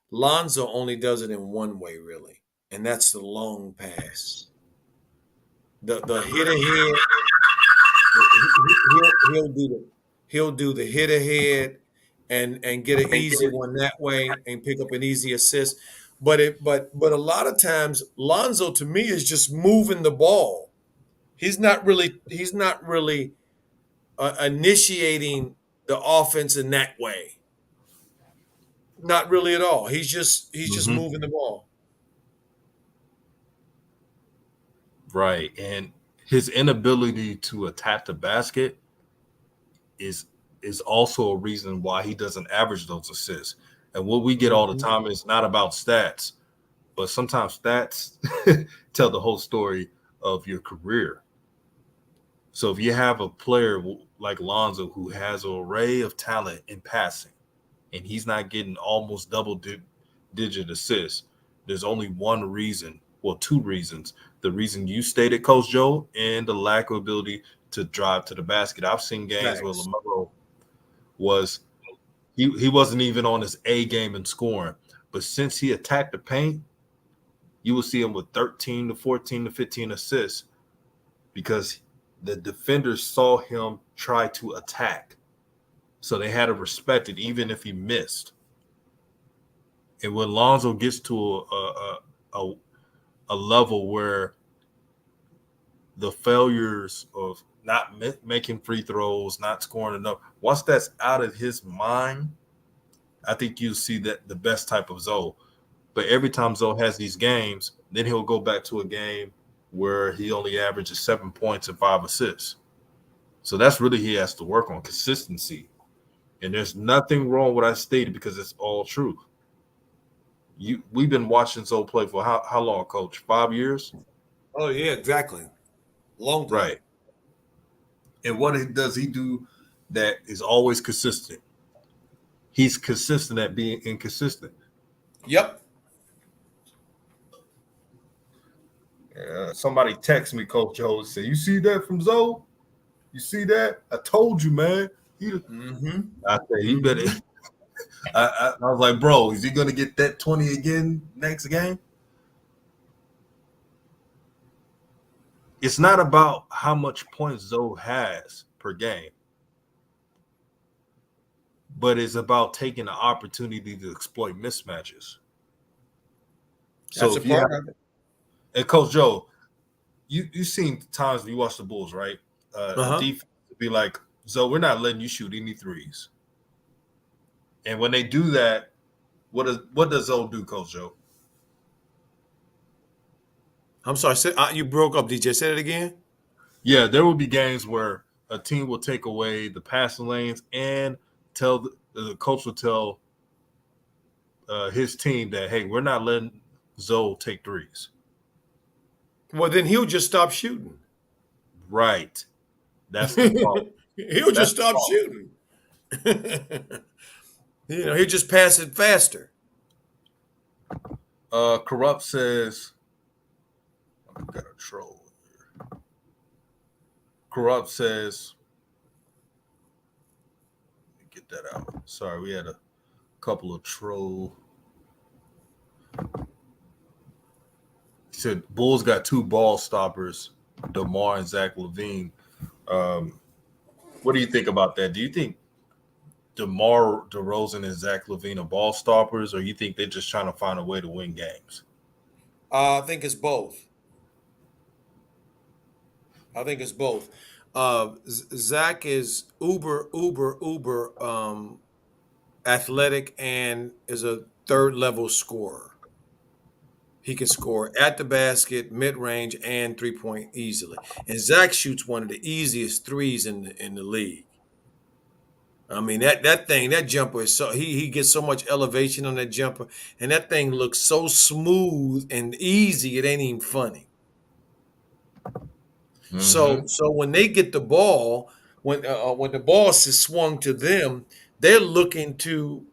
Lonzo only does it in one way, really, and that's the long pass. The hit ahead, he'll do the hit ahead and get an easy one that way and pick up an easy assist. But a lot of times Lonzo to me is just moving the ball. He's not really initiating the offense in that way. Not really at all. He's just Hmm. moving the ball. Right. And his inability to attack the basket is is also a reason why he doesn't average those assists. And what we get all the Mhm. time is not about stats, but sometimes stats tell the whole story of your career. So if you have a player like Lonzo who has an array of talent in passing, and he's not getting almost digit assists, there's only one reason, well, two reasons. The reason you stated, Coach Joe, and the lack of ability to drive to the basket. I've seen games where Facts. LaMelo was he wasn't even on his A game in scoring, but since he attacked the paint, you will see him with 13 to 14 to 15 assists because the defenders saw him try to attack. So they had to respect it, even if he missed. And when Lonzo gets to a, a level where the failures of not making free throws, not scoring enough, once that's out of his mind, I think you see that the best type of Zoe. But every time Zoe has these games, then he'll go back to a game where he only averages 7 points and 5 assists. So that's really he has to work on consistency. And there's nothing wrong with what I stated because it's all truth. We've been watching Zoe play for how long, Coach? 5 years, Oh yeah, exactly. Long time. right? And what does he do that is always consistent? He's consistent at being inconsistent. Yep. Somebody text me, Coach Joe, and say, "You see that from Zoe? You see that? I told you, man." You, Mm-hmm. I said, you better. Mm-hmm. I was like, bro, is he gonna get that 20 again next game? It's not about how much points Zoe has per game, but it's about taking the opportunity to exploit mismatches. So That's a if you have, part of it. and Coach Joe, you seen times when you watch the Bulls, right? A Uh-huh. defense would be like, Zoe, we're not letting you shoot any threes. And when they do that, what does Zoe do, Coach Joe? I'm sorry. You broke up, DJ. Say it again. Yeah, there will be games where a team will take away the passing lanes and tell the coach will tell his team that, hey, we're not letting Zoe take threes. Well, then he'll just stop shooting. Right. That's the problem. He'll That's just the stop problem. shooting. He'll just pass it faster. Corrupt says, I got a troll here. Corrupt says, get that out. Sorry, we had a couple of troll. He said Bulls got two ball stoppers, DeMar and Zach LaVine. Um, what do you think about that? Do you think DeMar DeRozan and Zach LaVine are ball stoppers, or you think they're just trying to find a way to win games? I think it's both. I think it's both. Zach is uber athletic and is a third level scorer. He can score at the basket, mid range, and 3-point easily. And Zach shoots one of the easiest threes in the league. I mean that jumper is so he gets so much elevation on that jumper, and that thing looks so smooth and easy. It ain't even funny. So Mm-hmm. so when they get the ball, when the ball is swung to them, they're looking to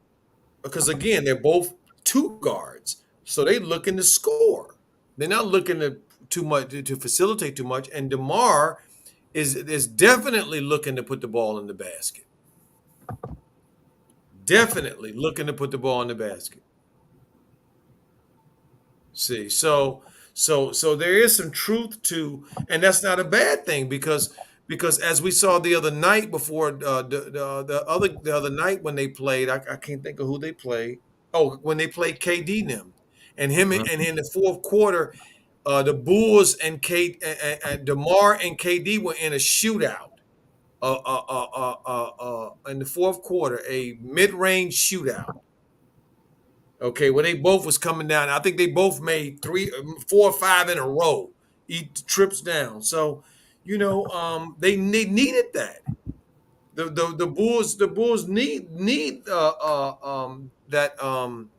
because again they're both two guards, so they looking to score. They're not looking to too much to facilitate too much. And DeMar is definitely looking to put the ball in the basket. Definitely looking to put the ball in the basket. See, so there is some truth to, and that's not a bad thing because as we saw the other night before the other night when they played, I can't think of who they played. Oh, when they played KD them, and him and in the fourth quarter, the Bulls and DeMar and KD were in a shootout. In the fourth quarter, a mid-range shootout. Okay, well, they both was coming down. I think they both made 4 or 5 in a row, eat trips down. So, they needed that. The Bulls need that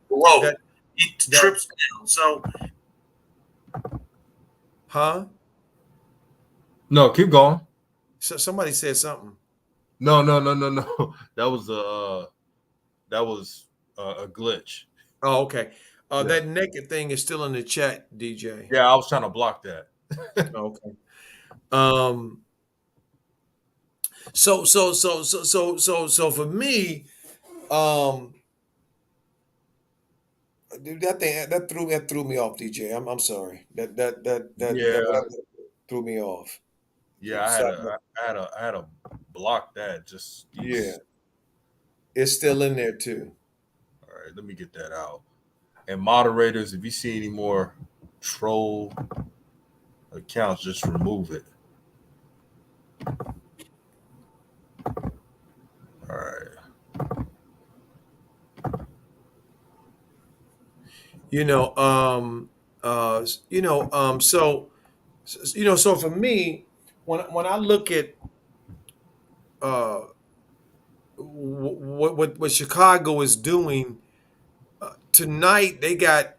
Whoa. that Eat that trips down. So huh? no, keep going. So somebody said something. No, no, no, no, no. That was a glitch. Oh, okay. Yeah, That naked thing is still in the chat, DJ. yeah. I was trying to block that. Okay. Um. So for me, um, dude, that threw me off, DJ. I'm sorry. That Yeah, whatever threw me off. yeah. I had to block that. Just Yeah, these. it's still in there too. All right, let me get that out. And moderators, if you see any more troll accounts, just remove it. All right. You know, you know, so for me, when I look at uh, what Chicago is doing tonight, they got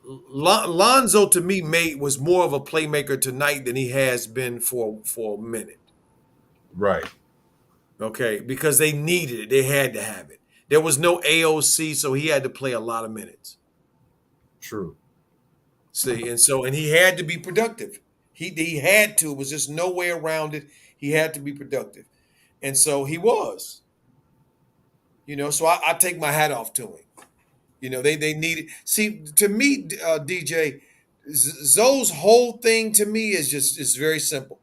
Lonzo. To me, made was more of a playmaker tonight than he has been for a minute. Right. Okay, because they needed it, they had to have it. There was no AOC, so he had to play a lot of minutes. True. See, and he had to be productive. He had to. It was just no way around it. He had to be productive. And so he was, so I take my hat off to him. They needed. See, to me, DJ, Zoe's whole thing to me is very simple.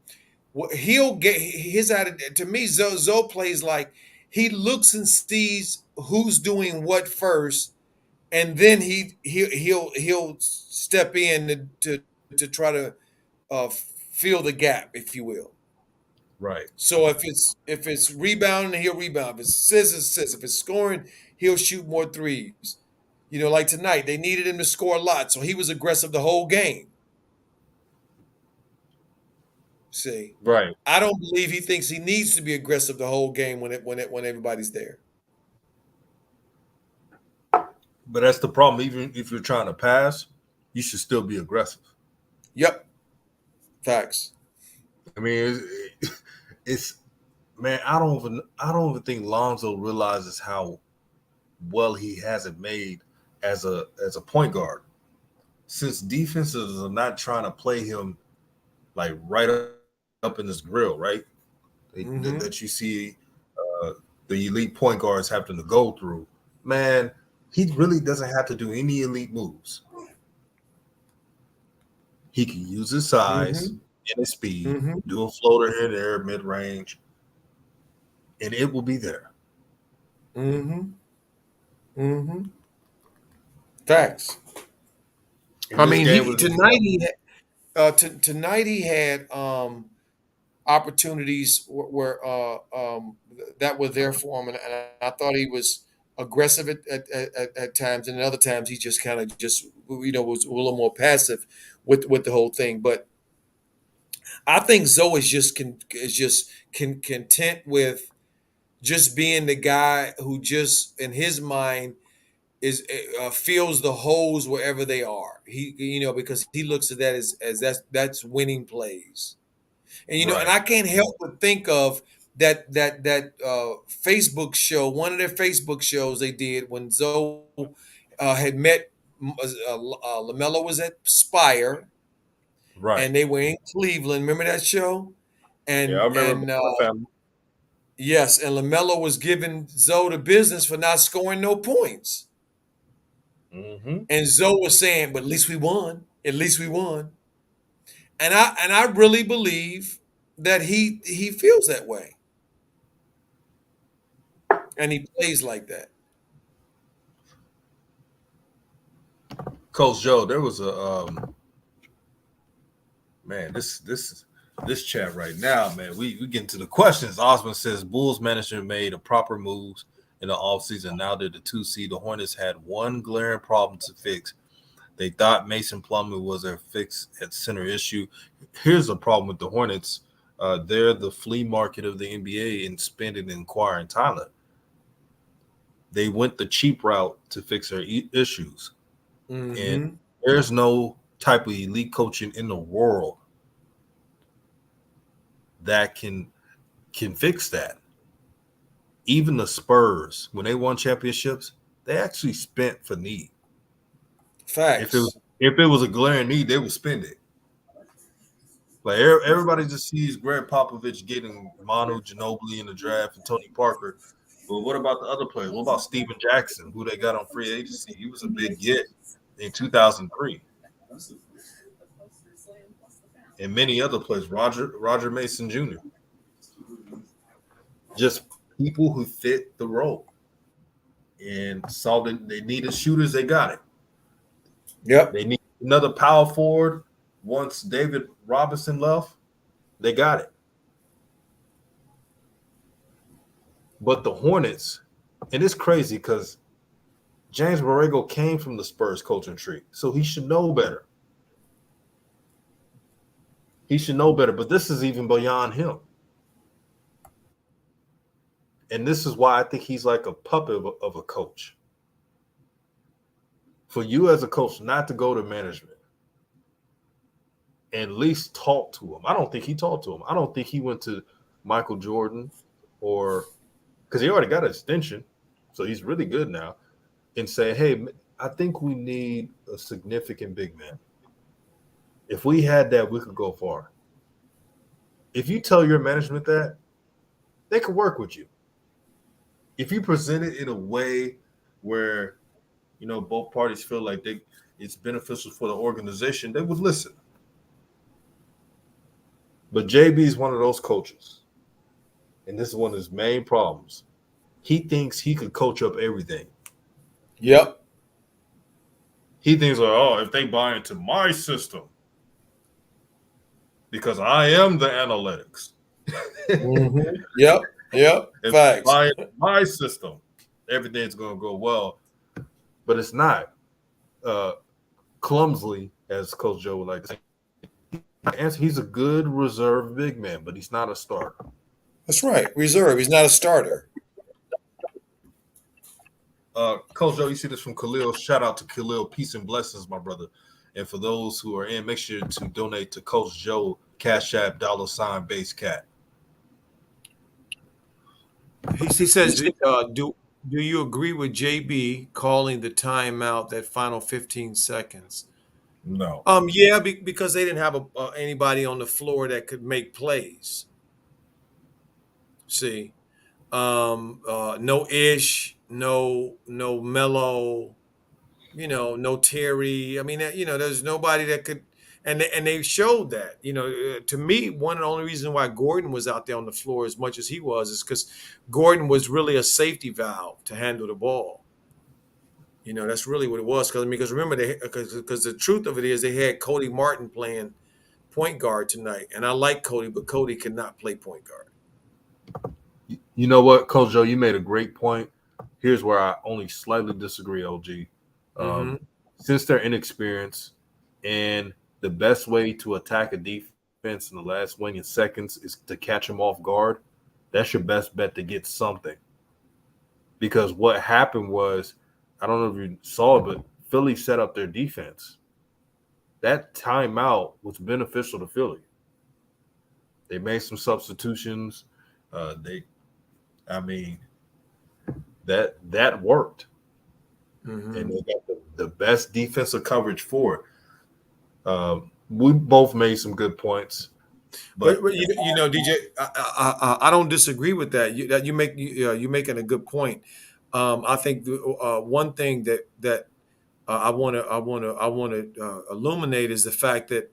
He'll get his attitude. To me, Zoe plays like he looks and sees who's doing what first, and then he'll step in to try to fill the gap, if you will. Right. So if it's rebounding, he'll rebound. If it's assists. If it's scoring, he'll shoot more threes. Like tonight, they needed him to score a lot, so he was aggressive the whole game. See, Right. I don't believe he thinks he needs to be aggressive the whole game when everybody's there. But that's the problem. Even if you're trying to pass, you should still be aggressive. Yep, facts. I mean, it's man. I don't even think Lonzo realizes how well he hasn't made as a point guard. Since defenses are not trying to play him like right up in his grill, right? That you see uh, the elite point guards having to go through. Man, he really doesn't have to do any elite moves. He can use his size Mm-hmm. and his speed, Mm-hmm. do a floater here, there, mid range, and it will be there. Mm-hmm. Mm-hmm. Facts. And I this mean, game he was just tonight he tonight he had opportunities where that were there for him, and I thought he was aggressive at times, and at other times he just kind of just was a little more passive with the whole thing. But I think Zoe is just content with just being the guy who just in his mind is feels the holes wherever they are. Because he looks at that as that's winning plays. And right. I can't help but think of that Facebook show, one of their Facebook shows they did when Zoe had met Lamelo was at Spire Right. and they were in Cleveland. Remember that show? Yeah, I And remember and my family. yes, and Lamelo was giving Zoe the business for not scoring no points. Mm-hmm. And Zoe was saying, "But at least we won. At least we won." And I really believe that he feels that way. And he plays like that. Coach Joe, there was a man. This chat right now, man. We get into the questions. Osmond says Bulls management made a proper moves in the offseason. Now they're the 2 seed. The Hornets had one glaring problem to fix. They thought Mason Plumlee was their fix at center issue. Here's the problem with the Hornets. They're the flea market of the NBA in spending and acquiring talent. They went the cheap route to fix their issues. And Mm-hmm. there's no type of elite coaching in the world that can fix that. Even the Spurs, when they won championships, they actually spent for need. Facts. If it was a glaring need, they would spend it. Like everybody just sees Greg Popovich getting Manu Ginobili in the draft and Tony Parker. But what about the other players? What about Steven Jackson, who they got on free agency? He was a big get in 2003. And many other players, Roger Mason Jr. Just people who fit the role and saw that they needed shooters, they got it. Yep. They need another power forward. Once David Robinson left, they got it. But the Hornets, and it's crazy because James Borrego came from the Spurs coaching tree, so he should know better. He should know better, but this is even beyond him. And this is why I think he's like a puppet of a coach. For you as a coach not to go to management and at least talk to him. I don't think he talked to him. I don't think he went to Michael Jordan or because he already got an extension, so he's really good now, and say, hey, I think we need a significant big man. If we had that, we could go far. If you tell your management that, they can work with you. If you present it in a way where, both parties feel like it's beneficial for the organization, they would listen. But JB is one of those coaches, and this is one of his main problems. He thinks he could coach up everything. Yep. He thinks, if they buy into my system, because I am the analytics. Mm-hmm. Yep. If they Facts. buy into my system, everything's going to go well. But it's not. Clumsily, as Coach Joe would like to say, he's a good reserve big man, but he's not a starter. That's right. Reserve. He's not a starter. Coach Joe, you see this from Khalil. Shout out to Khalil. Peace and blessings, my brother. And for those who are in, make sure to donate to Coach Joe, Cash App, $Basecat. He says, do you agree with JB calling the timeout that final 15 seconds? No. Yeah, because they didn't have anybody on the floor that could make plays. See, no Ish, no Melo, no Terry. I mean, there's nobody that could, and they showed that. To me, one of the only reasons why Gordon was out there on the floor as much as he was is because Gordon was really a safety valve to handle the ball. That's really what it was. Because remember, because the truth of it is they had Cody Martin playing point guard tonight, and I like Cody, but Cody cannot play point guard. You know what, Coach Joe, you made a great point. Here's where I only slightly disagree, OG. Since they're inexperienced and the best way to attack a defense in the last winning seconds is to catch them off guard, that's your best bet to get something. Because what happened was, I don't know if you saw it, but Philly set up their defense. That timeout was beneficial to Philly. They made some substitutions. That worked. Mm-hmm. And they got the best defensive coverage for it. We both made some good points. But DJ, I don't disagree with that. You're making a good point. I think one thing that I want to illuminate is the fact that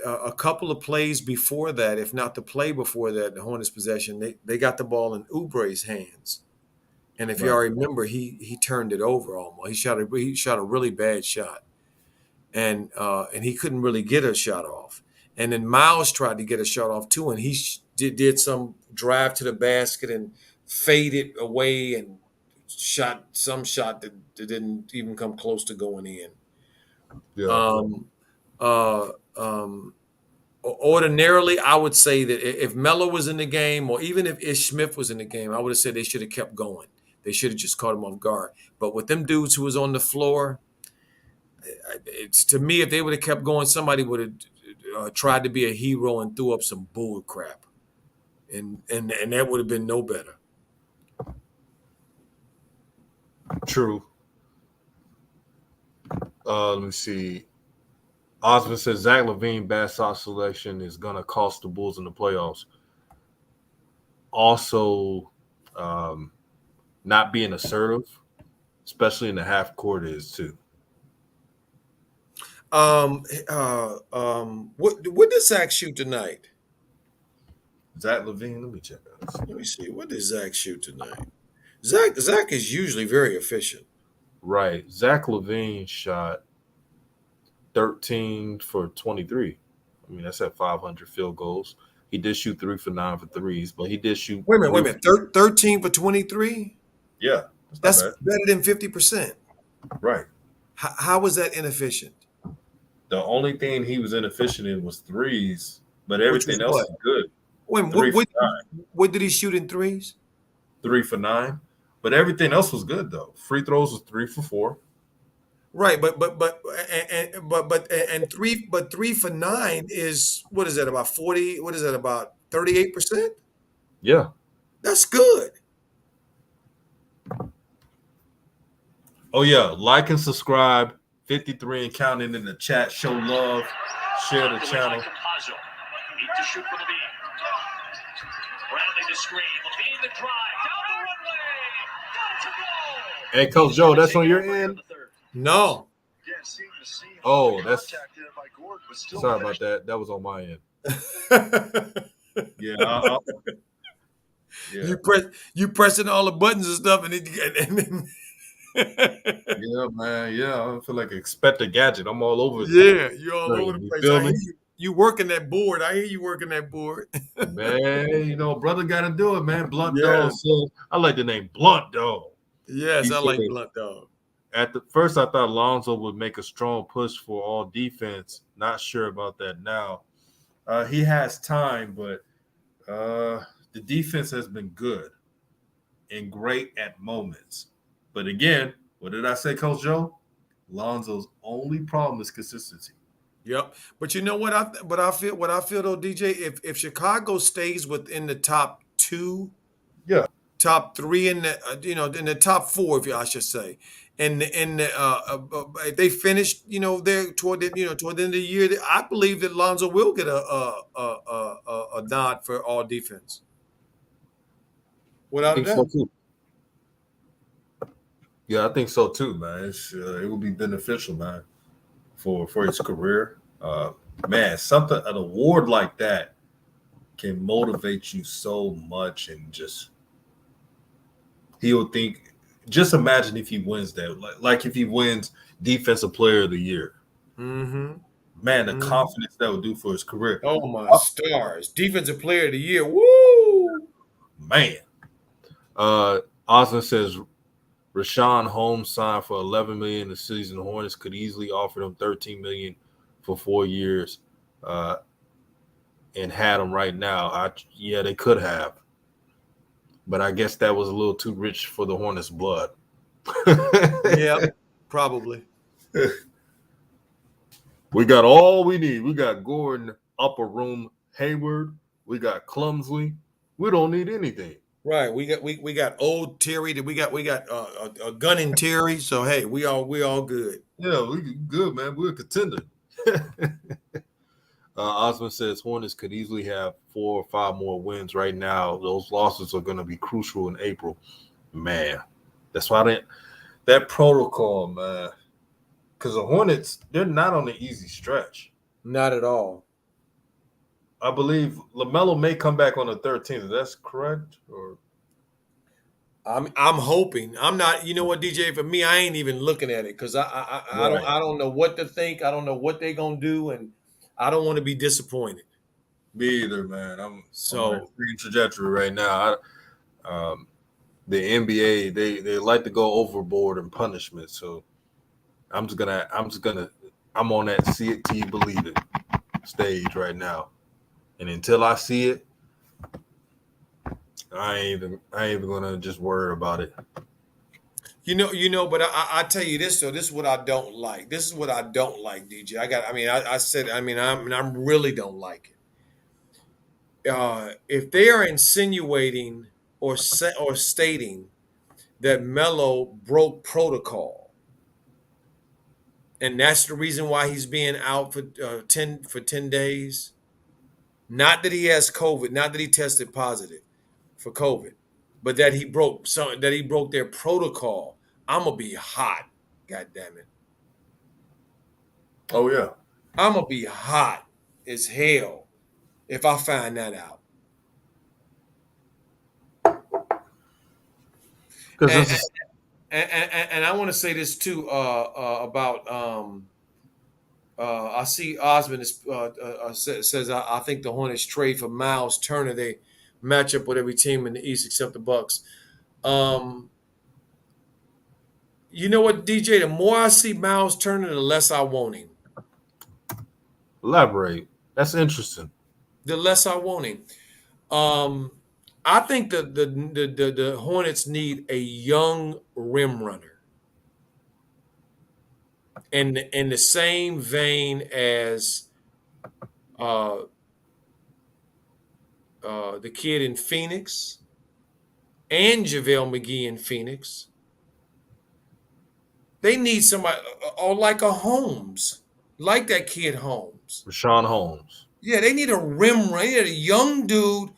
a couple of plays before that, if not the play before that, the Hornets possession, they got the ball in Oubre's hands, and if y'all remember, he turned it over almost. He shot a really bad shot, and he couldn't really get a shot off. And then Miles tried to get a shot off too, and he did some drive to the basket and faded away and shot some shot that didn't even come close to going in. Yeah. Ordinarily, I would say that if Melo was in the game, or even if Ish Smith was in the game, I would have said they should have kept going. They should have just caught him off guard. But with them dudes who was on the floor, to me, if they would have kept going, somebody would have tried to be a hero and threw up some bull crap, and that would have been no better. True. Let me see. Osmond says Zach LaVine bad shot selection is going to cost the Bulls in the playoffs. Also, not being assertive, especially in the half court, is too. What did Zach shoot tonight? Zach LaVine, let me check that. Let me see. What did Zach shoot tonight? Zach is usually very efficient. Right. Zach LaVine shot 13 for 23. I mean, that's at 500 field goals. He did shoot 3 for 9 for threes, but he did shoot. Wait a minute. 13 for 23? Yeah. That's better than 50%. Right. How was that inefficient? The only thing he was inefficient in was threes, but everything else is good. Wait, what did he shoot in threes? 3 for 9. But everything else was good though. Free throws was 3 for 4. Right, but 3 for 9 is, what is that, about 40? What is that, about 38%? Yeah. That's good. Oh yeah, like and subscribe. 53 and counting in the chat. Show love. Share the channel. Hey, Coach Joe, that's on your end? No. Oh, that's sorry about that. That was on my end. Yeah, yeah, You pressing all the buttons and stuff, and yeah, man. Yeah, I feel like Expect a Gadget. I'm all over. yeah, you're all over the You place. feel I hear me? you. You working that board. I hear you working that board. Man, brother got to do it, man. Blunt Dog. Yes. So I like the name Blunt Dog. Yes, He I like said, Blunt Dog. at the first, I thought Lonzo would make a strong push for all defense. Not sure about that now. He has time, but the defense has been good and great at moments. But again, what did I say, Coach Joe? Lonzo's only problem is consistency. Yep. But you know what I feel though, DJ, if Chicago stays within the top 2, Yeah. top 3 in the in the top 4, I should say. And if they finish, there toward toward the end of the year, I believe that Lonzo will get a nod for all defense. I Without a think so doubt. too. Yeah, I think so too, man. It will be beneficial, man, for his career. Man, an award like that can motivate you so much, and he'll think. Just imagine if he wins that, like if he wins Defensive Player of the Year. Mm-hmm. Man, the Mm-hmm. confidence that would do for his career. Oh my stars! Defensive Player of the Year. Woo! Man. Osmond says Rashawn Holmes signed for $11 million this season. The Hornets could easily offer him $13 million for 4 years, and had him right now. Yeah, they could have, but I guess that was a little too rich for the Hornets' blood. Yeah, probably. We got all we need. We got Gordon, upper room, Hayward. We got Clumsley. We don't need anything. Right. We got old Terry. We got a gun in Terry. So hey, we all good. Yeah, we good, man. We're a contender. Osmond says Hornets could easily have 4 or 5 more wins right now. Those losses are going to be crucial in April. Man, that's why that protocol, man. Because the Hornets, they're not on the easy stretch. Not at all. I believe LaMelo may come back on the 13th. Is that correct? Or I'm hoping. I'm not. You know what, DJ? For me, I ain't even looking at it because I don't know what to think. I don't know what they're gonna do, and I don't want to be disappointed. Me either, man. I'm on a free trajectory right now. The NBA they like to go overboard in punishment, so I'm on that see it till you believe it stage right now, and until I see it, I ain't even gonna just worry about it. But I tell you this though. This is what I don't like. This is what I don't like, DJ. I really don't like it. If they are insinuating or stating that Melo broke protocol, and that's the reason why he's being out for 10 days. Not that he has COVID, not that he tested positive for COVID, but that he broke their protocol. I'm gonna be hot. God damn it. Oh yeah. I'm gonna be hot as hell if I find that out. And I want to say this too about I see Osmond says I think the Hornets trade for Miles Turner. They match up with every team in the East except the Bucks. You know what, DJ? The more I see Miles Turner, the less I want him. Elaborate. That's interesting. The less I want him. I think the Hornets need a young rim runner. In the same vein as the kid in Phoenix and JaVale McGee in Phoenix. They need somebody or like a Holmes, like that kid Holmes. Rashawn Holmes. Yeah, they need a rim runner. They need a young dude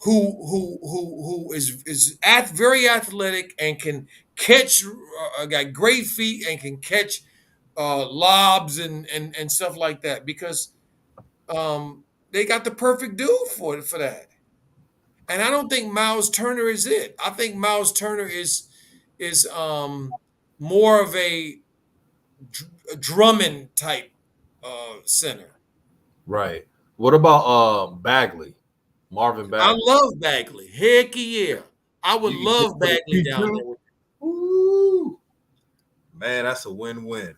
who is very athletic and can catch, got great feet and can catch lobs and stuff like that, because they got the perfect dude for that. And I don't think Miles Turner is it. I think Miles Turner is more of a Drummond type center. Right. What about Bagley? Marvin I Bagley. love Bagley. Heck yeah. I would You can get love for the Bagley down P2? there. Ooh. Man, that's a win-win.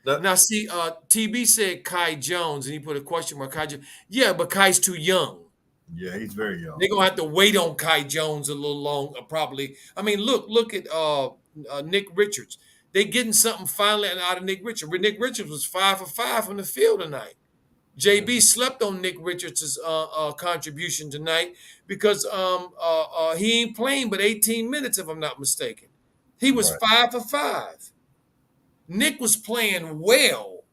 Now, see, TB said Kai Jones, and he put a question mark. Yeah, but Kai's too young. Yeah, he's very young. They're gonna have to wait on Kai Jones a little long, probably. I mean, look at Nick Richards. They getting something finally out of Nick Richards. Nick Richards was 5 for 5 from the field tonight. JB slept on Nick Richards' contribution tonight because he ain't playing but 18 minutes, if I'm not mistaken. He was Right. 5 for 5. Nick was playing well.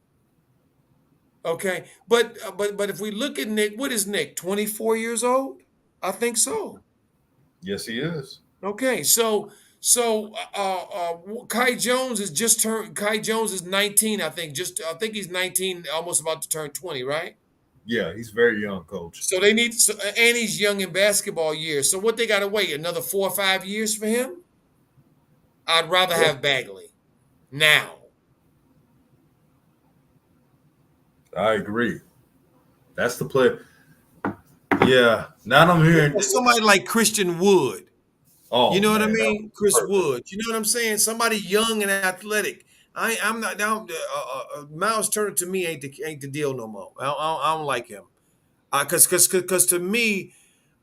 Okay, but if we look at Nick, what is Nick? 24 years old? I think so. Yes, he is. Okay, so Kai Jones is just turned. Kai Jones is 19, I think. I think he's 19, almost about to turn 20, right? Yeah, he's very young, coach. So they need, and he's young in basketball years. So what they got to wait another 4 or 5 years for him? I'd rather have Bagley now. I agree. That's the player. Yeah. Now I'm hearing Somebody like Christian Wood. Oh, You know what I man, that mean? was Chris perfect. Wood. You know what I'm saying? Somebody young and athletic. I'm not down. Miles Turner to me ain't the deal no more. I don't like him. Because to me,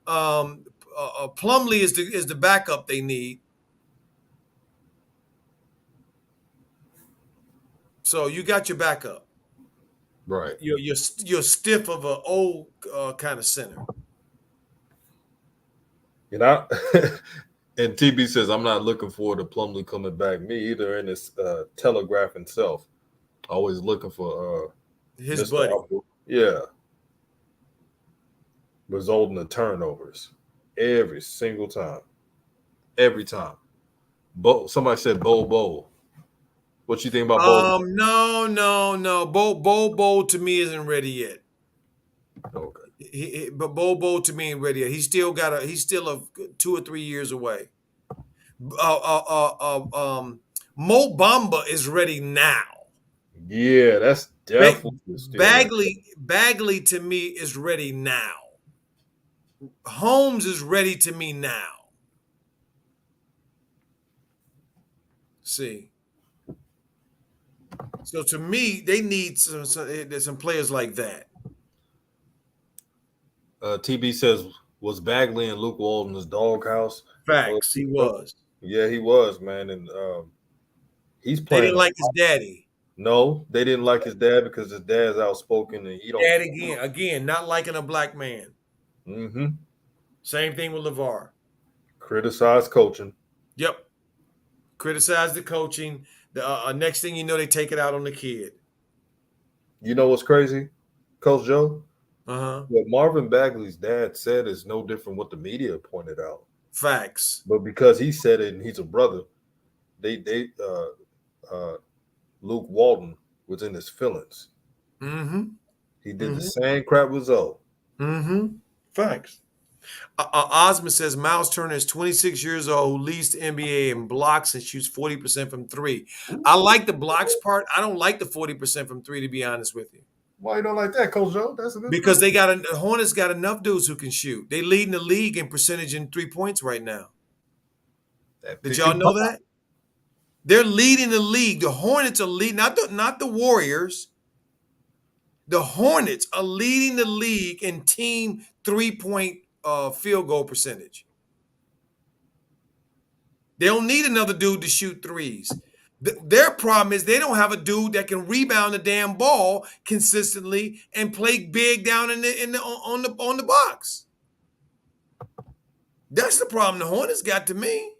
Plumlee is the backup they need. So you got your backup. Right. You're stiff of an old kind of center. You know, and TB says I'm not looking forward to Plumlee coming back. Me either. In his telegraph himself, always looking for His Mr. buddy. Oubre. Yeah, resulting in turnovers every single time. Every time. Somebody said Bo. What you think about Bo? No. Bo to me isn't ready yet. Okay. But Bo to me ain't ready yet. He's still he's still 2 or 3 years away. Mo Bamba is ready now. Yeah, that's definitely still Bagley to me is ready now. Holmes is ready to me now. See. So to me, they need some players like that. TB says, was Bagley in Luke Walton's doghouse? Facts, he was. Yeah, he was, man. And he's They playing. didn't like his daddy. No, they didn't like his dad because his dad's outspoken and he don't. Dad again, not liking a black man. Mm-hmm. Same thing with Lavar. Criticize coaching. Yep. Criticize the coaching. The next thing you know, they take it out on the kid. You know what's crazy, Coach Joe? Uh-huh. What Marvin Bagley's dad said is no different what the media pointed out. Facts. But because he said it and he's a brother, Luke Walton was in his feelings. Mm-hmm. He did the same crap with Zoe. Mm-hmm. Facts. Osmond says Miles Turner is 26 years old, who leads the NBA in blocks and shoots 40% from 3. I like the blocks part. I don't like the 40% from 3, to be honest with you. Why you don't like that, Coach Joe? That's a good because the Hornets got enough dudes who can shoot. They lead in the league in percentage in 3 points right now. Did y'all know that? They're leading the league. The Hornets are leading, not the Warriors. The Hornets are leading the league in team 3-point field goal percentage. They don't need another dude to shoot threes. Their problem is they don't have a dude that can rebound the damn ball consistently and play big down on the box. That's the problem the Hornets got to me.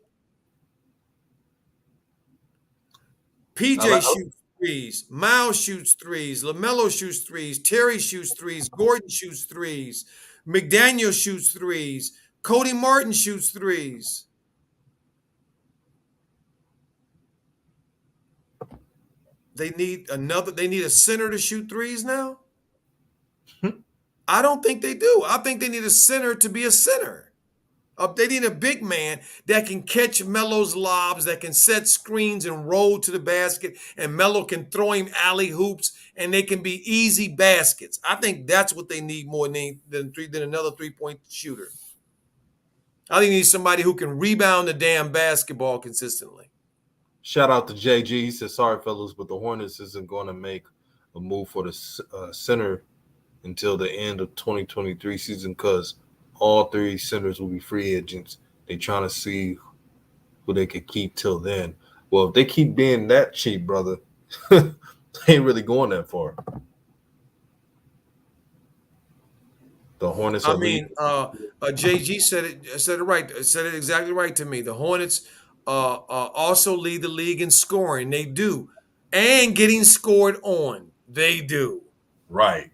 PJ shoots threes. Miles shoots threes. Lamelo shoots threes. Terry shoots threes. Gordon shoots threes. McDaniel shoots threes. Cody Martin shoots threes. They need a center to shoot threes now? I don't think they do. I think they need a center to be a center. They need a big man that can catch Melo's lobs, that can set screens and roll to the basket, and Melo can throw him alley hoops, and they can be easy baskets. I think that's what they need more than another 3-point shooter. I think they need somebody who can rebound the damn basketball consistently. Shout out to JG. He said, sorry, fellas, but the Hornets isn't going to make a move for the center until the end of 2023 season because all three centers will be free agents. They're trying to see who they could keep till then. Well, if they keep being that cheap, brother, they ain't really going that far. The Hornets are JG said it right. Said it exactly right to me. The Hornets also lead the league in scoring. They do. And getting scored on. They do. Right.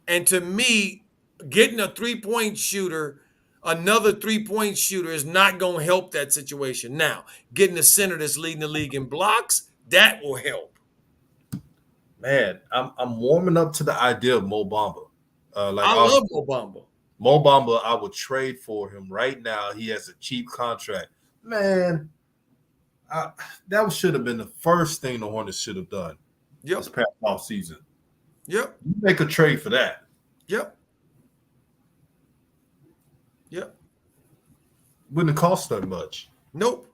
And to me, getting a 3-point shooter, another 3-point shooter is not going to help that situation. Now, getting a center that's leading the league in blocks, that will help. Man, I'm warming up to the idea of Mo Bamba. I love Mo Bamba. Mo Bamba, I would trade for him right now. He has a cheap contract. Man, that should have been the first thing the Hornets should have done this past off season. Yep. You make a trade for that. Yep. Wouldn't have cost that much. Nope.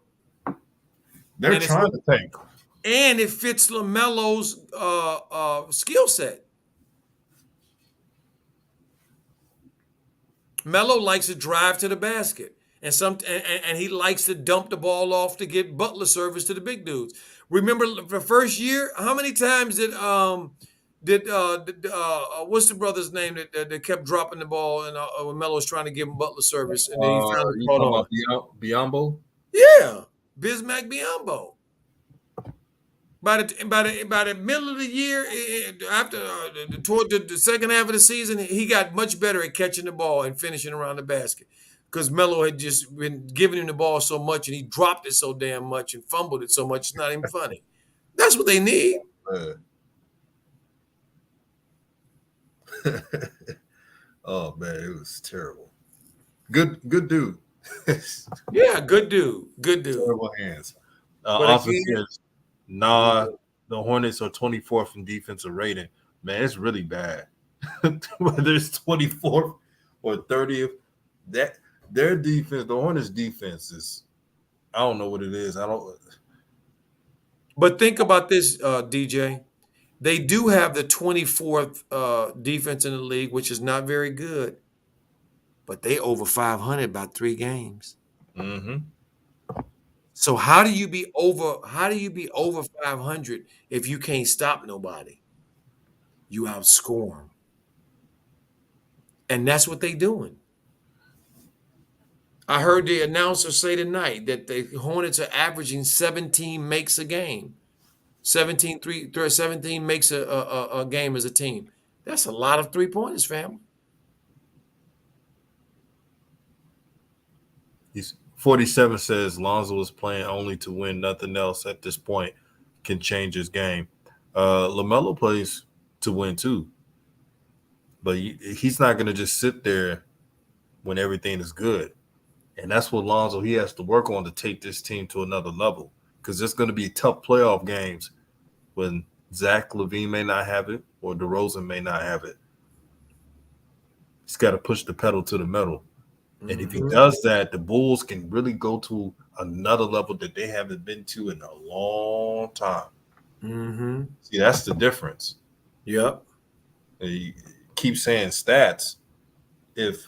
They're trying to tank. And it fits LaMelo's skill set. Melo likes to drive to the basket, and he likes to dump the ball off to get Butler service to the big dudes. Remember the first year, how many times did what's the brother's name that kept dropping the ball and when Melo's trying to give him Butler service and then he finally brought on Biombo? Yeah, Bismack Biyombo. By the middle of the year, after toward the second half of the season, he got much better at catching the ball and finishing around the basket because Melo had just been giving him the ball so much and he dropped it so damn much and fumbled it so much. It's not even funny. That's what they need. Oh man, it was terrible. Good dude. Yeah, good dude. Terrible hands. Also says, the Hornets are 24th in defensive rating. Man, it's really bad. Whether it's 24th or 30th, that their defense, the Hornets' defense is, I don't know what it is. But think about this, DJ. They do have the 24th defense in the league, which is not very good. But they over 500 by 3 games. Mm-hmm. So how do you be over 500 if you can't stop nobody? You outscore them. And that's what they're doing. I heard the announcer say tonight that the Hornets are averaging 17 makes a game. 17 makes a game as a team. That's a lot of 3-pointers, family. 47 says Lonzo is playing only to win. Nothing else at this point can change his game. LaMelo plays to win too. But he's not going to just sit there when everything is good. And that's what Lonzo, he has to work on to take this team to another level. Because there's going to be tough playoff games when Zach LaVine may not have it or DeRozan may not have it. He's got to push the pedal to the metal. And if he does that, the Bulls can really go to another level that they haven't been to in a long time. Mm-hmm. See, that's the difference. Yep. You keep saying stats. If,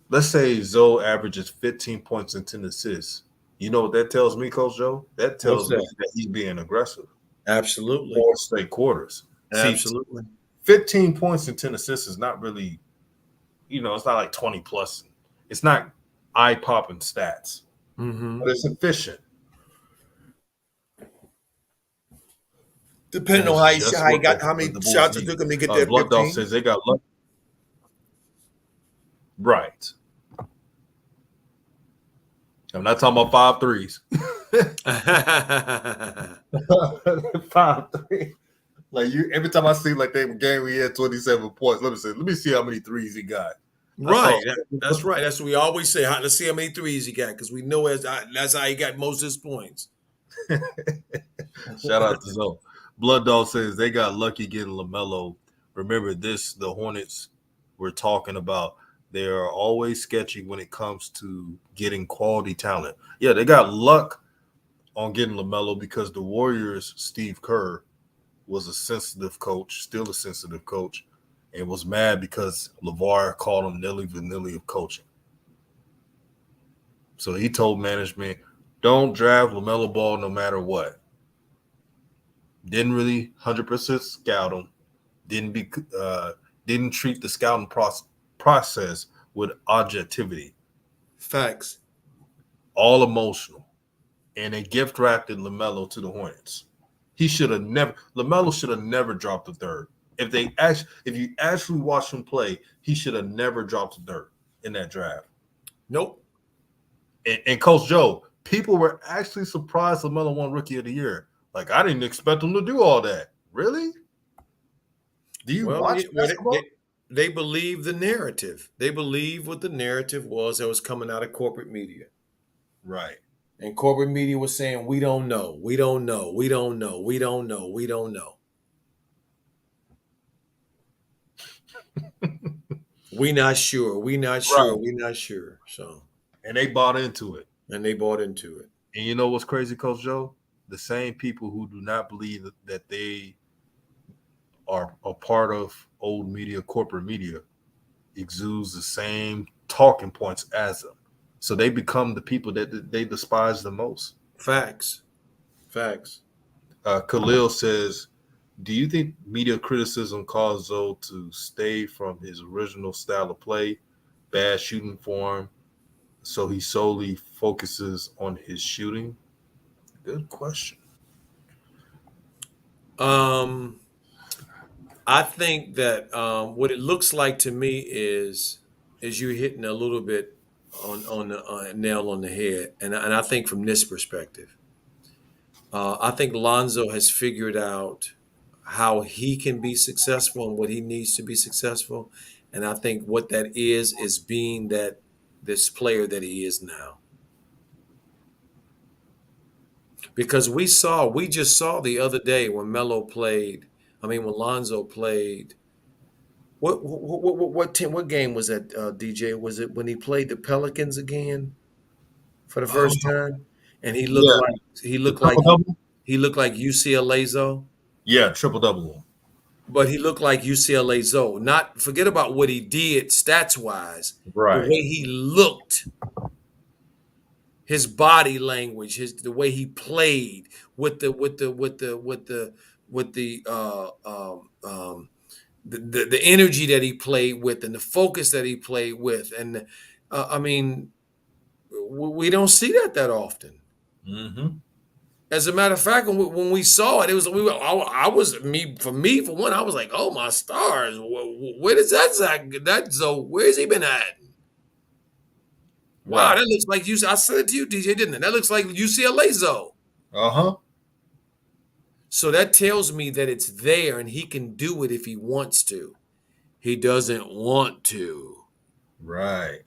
let's say, Zoe averages 15 points and 10 assists, you know what that tells me, Coach Joe? That tells me that he's being aggressive. Absolutely. 4 straight quarters. Absolutely. See, 15 points and 10 assists is not really, it's not like 20 plus. It's not eye-popping stats, but it's efficient. Depending on how many shots it took him to get that 15. Blood Dog says they got lucky. Right. I'm not talking about 5 threes. 5 3. Like you, every time I see like they game he had 27 points. Let me see how many threes he got. I saw. Right. That's right. That's what we always say. Let's see how many threes he got, because we know that's how he got most of his points. Shout out to Zoe. Blood Dog says they got lucky getting Lamelo. Remember this: the Hornets we're talking about. They are always sketchy when it comes to getting quality talent. Yeah, they got luck on getting Lamelo because the Warriors' Steve Kerr was a sensitive coach, still a sensitive coach, and was mad because LaVar called him nilly vanilly of coaching. So he told management, don't draft LaMelo Ball no matter what. Didn't really 100% scout him. Didn't treat the scouting process with objectivity. Facts. All emotional. And they gift drafted LaMelo to the Hornets. LaMelo should have never dropped the third. If you actually watch him play, he should have never dropped the third in that draft. Nope. And Coach Joe, people were actually surprised LaMelo won Rookie of the Year. Like, I didn't expect him to do all that. Really? Do you watch basketball? They believe the narrative. They believe what the narrative was that was coming out of corporate media. Right. And corporate media was saying, we don't know. We don't know. We don't know. We don't know. We don't know. We not sure. We not sure. Right. We not sure. So. And they bought into it. And they bought into it. And you know what's crazy, Coach Joe? The same people who do not believe that they are a part of old media, corporate media, exudes the same talking points as them. So they become the people that they despise the most. Facts. Khalil says, do you think media criticism caused Zoe to stay from his original style of play, bad shooting form, so he solely focuses on his shooting? Good question. I think that what it looks like to me is you're hitting a little bit on the nail on the head, and I think from this perspective, I think Lonzo has figured out how he can be successful and what he needs to be successful, and I think what that is being this player that he is now. Because we just saw the other day when when Lonzo played. What game was that, DJ? Was it when he played the Pelicans again for the first time? And he looked like UCLA Zoe. Yeah, triple-double. But he looked like UCLA Zoe. Not forget about what he did stats wise. Right. The way he looked, his body language, the way he played with the energy that he played with and the focus that he played with. And we don't see that often. Mm-hmm. As a matter of fact, when we saw it, it was for one, I was like, oh my stars, where does that Zoe? Where's he been at? Wow, that looks like I said it to you, DJ, didn't it? That looks like UCLA Zoe. Uh-huh. So that tells me that it's there and he can do it if he wants to. He doesn't want to. Right.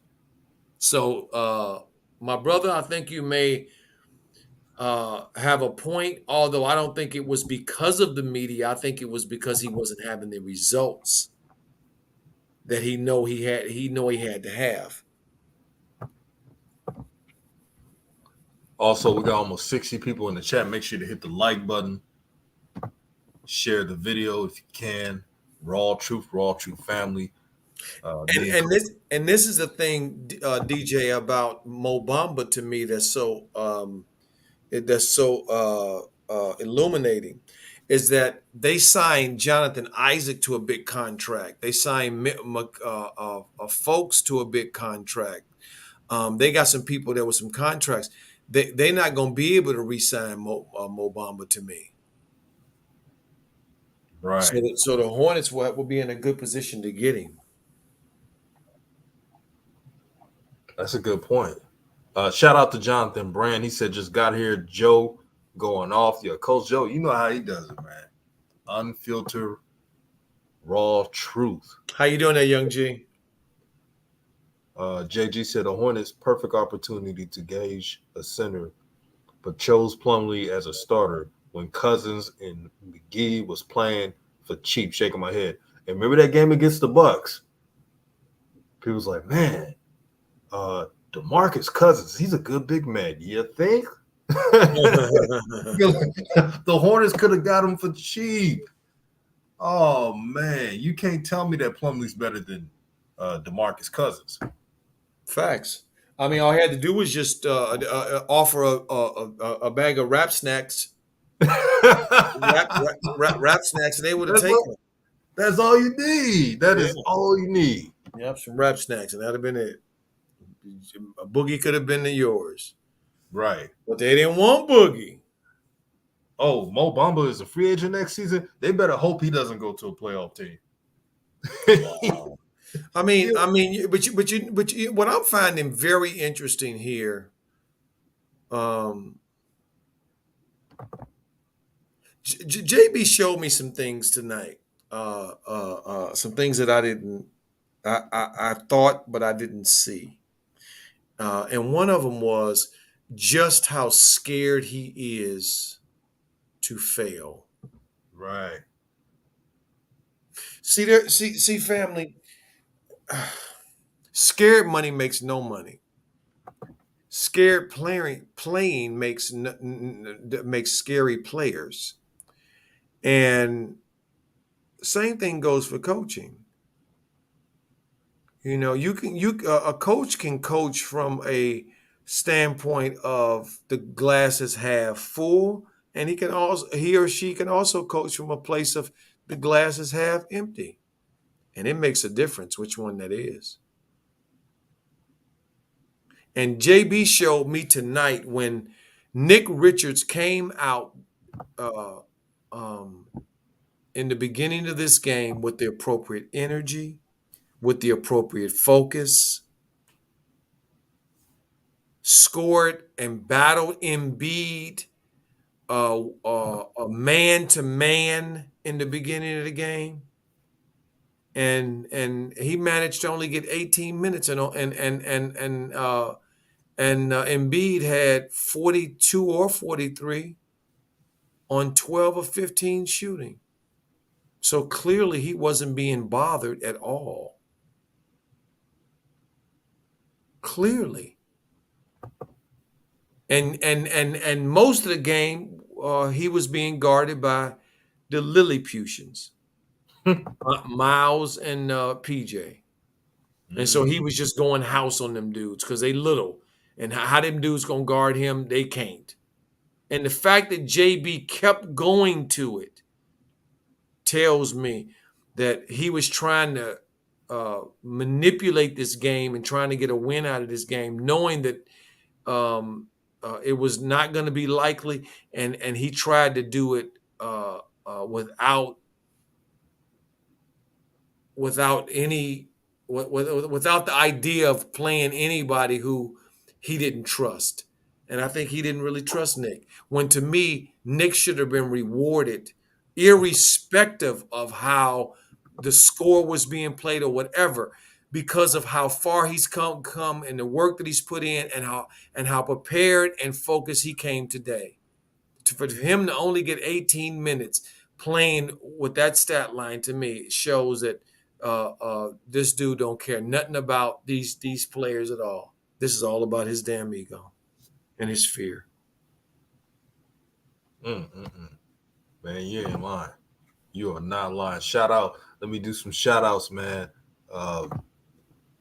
So, my brother, I think you may have a point, although I don't think it was because of the media. I think it was because he wasn't having the results that he had to have. Also, we got almost 60 people in the chat. Make sure to hit the like button. Share the video if you can. Raw Truth family. And this is the thing, DJ, about Mo Bamba to me that's so illuminating, is that they signed Jonathan Isaac to a big contract. They signed folks to a big contract. They got some people there with some contracts. They're not going to be able to re-sign Mo Bamba to me. Right. So the Hornets will be in a good position to get him. That's a good point. Shout out to Jonathan Brand. He said, just got here. Joe going off. Yeah, Coach Joe, you know how he does it, man. Unfiltered, raw truth. How you doing there, Young G? JG said, the Hornets' perfect opportunity to gauge a center, but chose Plumlee as a starter when Cousins and McGee was playing for cheap. Shaking my head. And remember that game against the Bucks? People was like, man, DeMarcus Cousins, he's a good big man. You think? The Hornets could have got him for cheap. Oh man, you can't tell me that Plumlee's better than DeMarcus Cousins. Facts. I mean, all he had to do was just offer a bag of wrap snacks, wrap snacks, and they would have taken it. That's all you need. That is all you need. Yep, some wrap snacks, and that'd have been it. A Boogie could have been yours. Right. But they didn't want Boogie. Oh, Mo Bamba is a free agent next season. They better hope he doesn't go to a playoff team. Wow. I mean, but what I'm finding very interesting here, JB showed me some things tonight, some things that I thought, but I didn't see, and one of them was just how scared he is to fail. Right. See, family. Scared money makes no money. Scared playing makes scary players. And same thing goes for coaching. You know, a coach can coach from a standpoint of the glass is half full, and he or she can also coach from a place of the glass is half empty. And it makes a difference which one that is. And JB showed me tonight when Nick Richards came out in the beginning of this game with the appropriate energy, with the appropriate focus, scored and battled Embiid a man-to-man in the beginning of the game. And he managed to only get 18 minutes, and Embiid had 42 or 43 on 12 of 15 shooting. So clearly he wasn't being bothered at all. Clearly. And most of the game he was being guarded by the Lilliputians. Miles and PJ. And so he was just going house on them dudes because they little. And how them dudes going to guard him, they can't. And the fact that JB kept going to it tells me that he was trying to manipulate this game and trying to get a win out of this game, knowing that it was not going to be likely. And he tried to do it without the idea of playing anybody who he didn't trust. And I think he didn't really trust Nick. When to me, Nick should have been rewarded, irrespective of how the score was being played or whatever, because of how far he's come and the work that he's put in and how prepared and focused he came today. For him to only get 18 minutes playing with that stat line, to me, shows that this dude don't care nothing about these players at all. This is all about his damn ego and his fear. Man, you ain't lying. You are not lying. Shout out. Let me do some shout outs, man.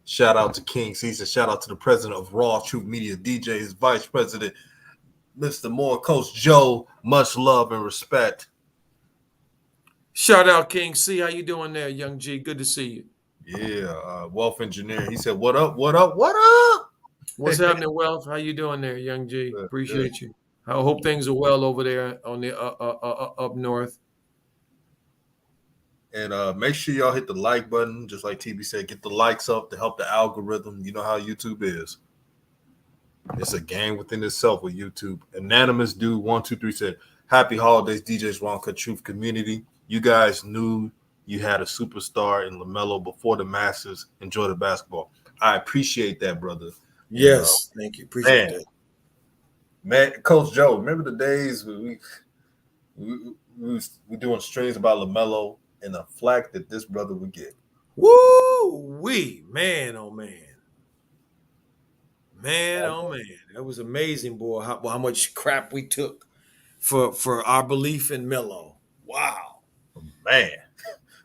Shout out to King Caesar. Shout out to the president of Raw Truth Media, DJ, his vice president, Mr. Moore, Coach Joe. Much love and respect. Shout out King C. How you doing there, Young G? Good to see you. Yeah, Wealth Engineer. He said, "What up? What up? What up?" What's happening, Wealth? How you doing there, Young G? Appreciate you. I hope things are well over there on the up north. And make sure y'all hit the like button, just like TB said. Get the likes up to help the algorithm. You know how YouTube is. It's a game within itself with YouTube. Anonymous dude 123 said, "Happy holidays, DJ's Wrong Cut Truth community. You guys knew you had a superstar in Lamelo before the masses enjoy the basketball. I appreciate that, brother. And Yes, thank you. Appreciate man, that. man, Coach Joe, remember the days we doing streams about Lamelo and the flack that this brother would get. Woo wee, man, oh man. Man, oh man, that was amazing, boy. How much crap we took for our belief in Melo. Wow. Man,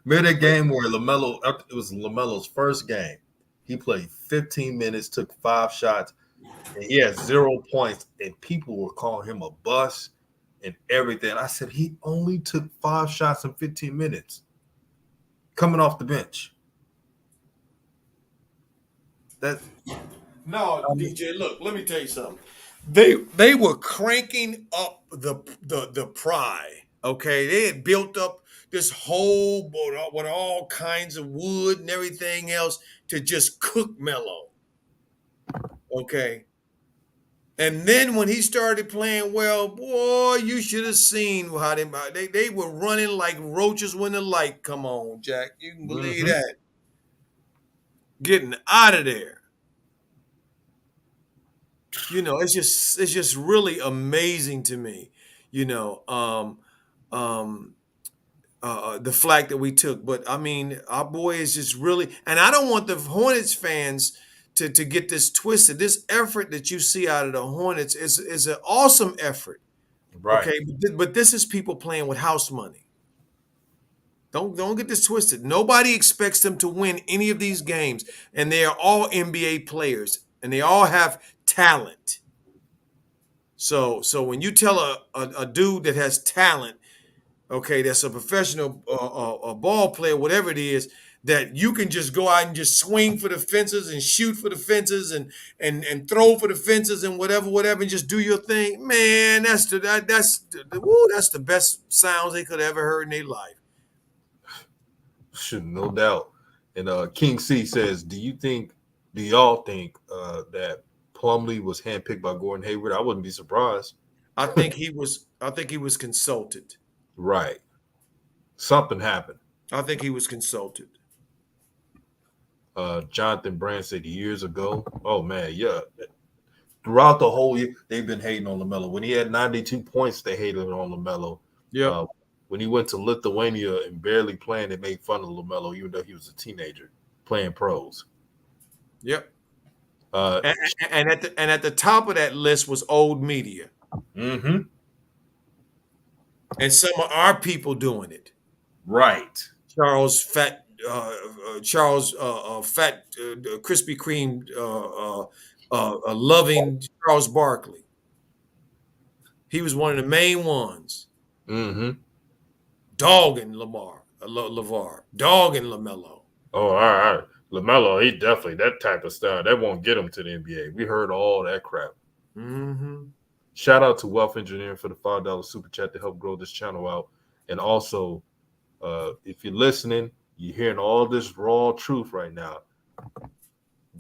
remember that game where Lamelo? It was Lamelo's first game. He played 15 minutes, took 5 shots, and he had 0 points. And people were calling him a bust and everything. I said he only took 5 shots in 15 minutes, coming off the bench. That No, DJ, look, let me tell you something. They were cranking up the pry. Okay, they had built up this whole boat with all kinds of wood and everything else to just cook Melo. Okay. And then when he started playing well, boy, you should have seen how they were running like roaches when the light come on, Jack. You can believe that. Getting out of there. It's just really amazing to me, you know, the flag that we took. But I mean, our boy is just really, and I don't want the Hornets fans to get this twisted. This effort that you see out of the Hornets is an awesome effort. right. Okay, but this is people playing with house money. Don't get this twisted. Nobody expects them to win any of these games, and they are all NBA players, and they all have talent. So when you tell a dude that has talent, okay, that's a professional a ball player, whatever it is, that you can just go out and just swing for the fences and shoot for the fences and throw for the fences and whatever, and just do your thing, man. That's the best sounds they could have ever heard in their life. Shoot, no doubt. And King C says, do y'all think that Plumlee was handpicked by Gordon Hayward? I wouldn't be surprised. I think he was consulted. Right. Something happened. I think he was consulted. Jonathan Brand said years ago. Oh man, yeah. Throughout the whole year, they've been hating on LaMelo. When he had 92 points, they hated on LaMelo. Yeah. When he went to Lithuania and barely playing, they made fun of LaMelo, even though he was a teenager playing pros. Yep. And at the top of that list was old media. Mm-hmm. And some of our people doing it. Right. Charles Fat, Krispy Kreme, loving Charles Barkley. He was one of the main ones. Mm-hmm. Dogging Lavar, dogging LaMelo. Oh, all right. LaMelo, he definitely that type of style. That won't get him to the NBA. We heard all that crap. Mm-hmm. Shout out to Wealth Engineering for the $5 super chat to help grow this channel out. And also, if you're listening, you're hearing all this raw truth right now.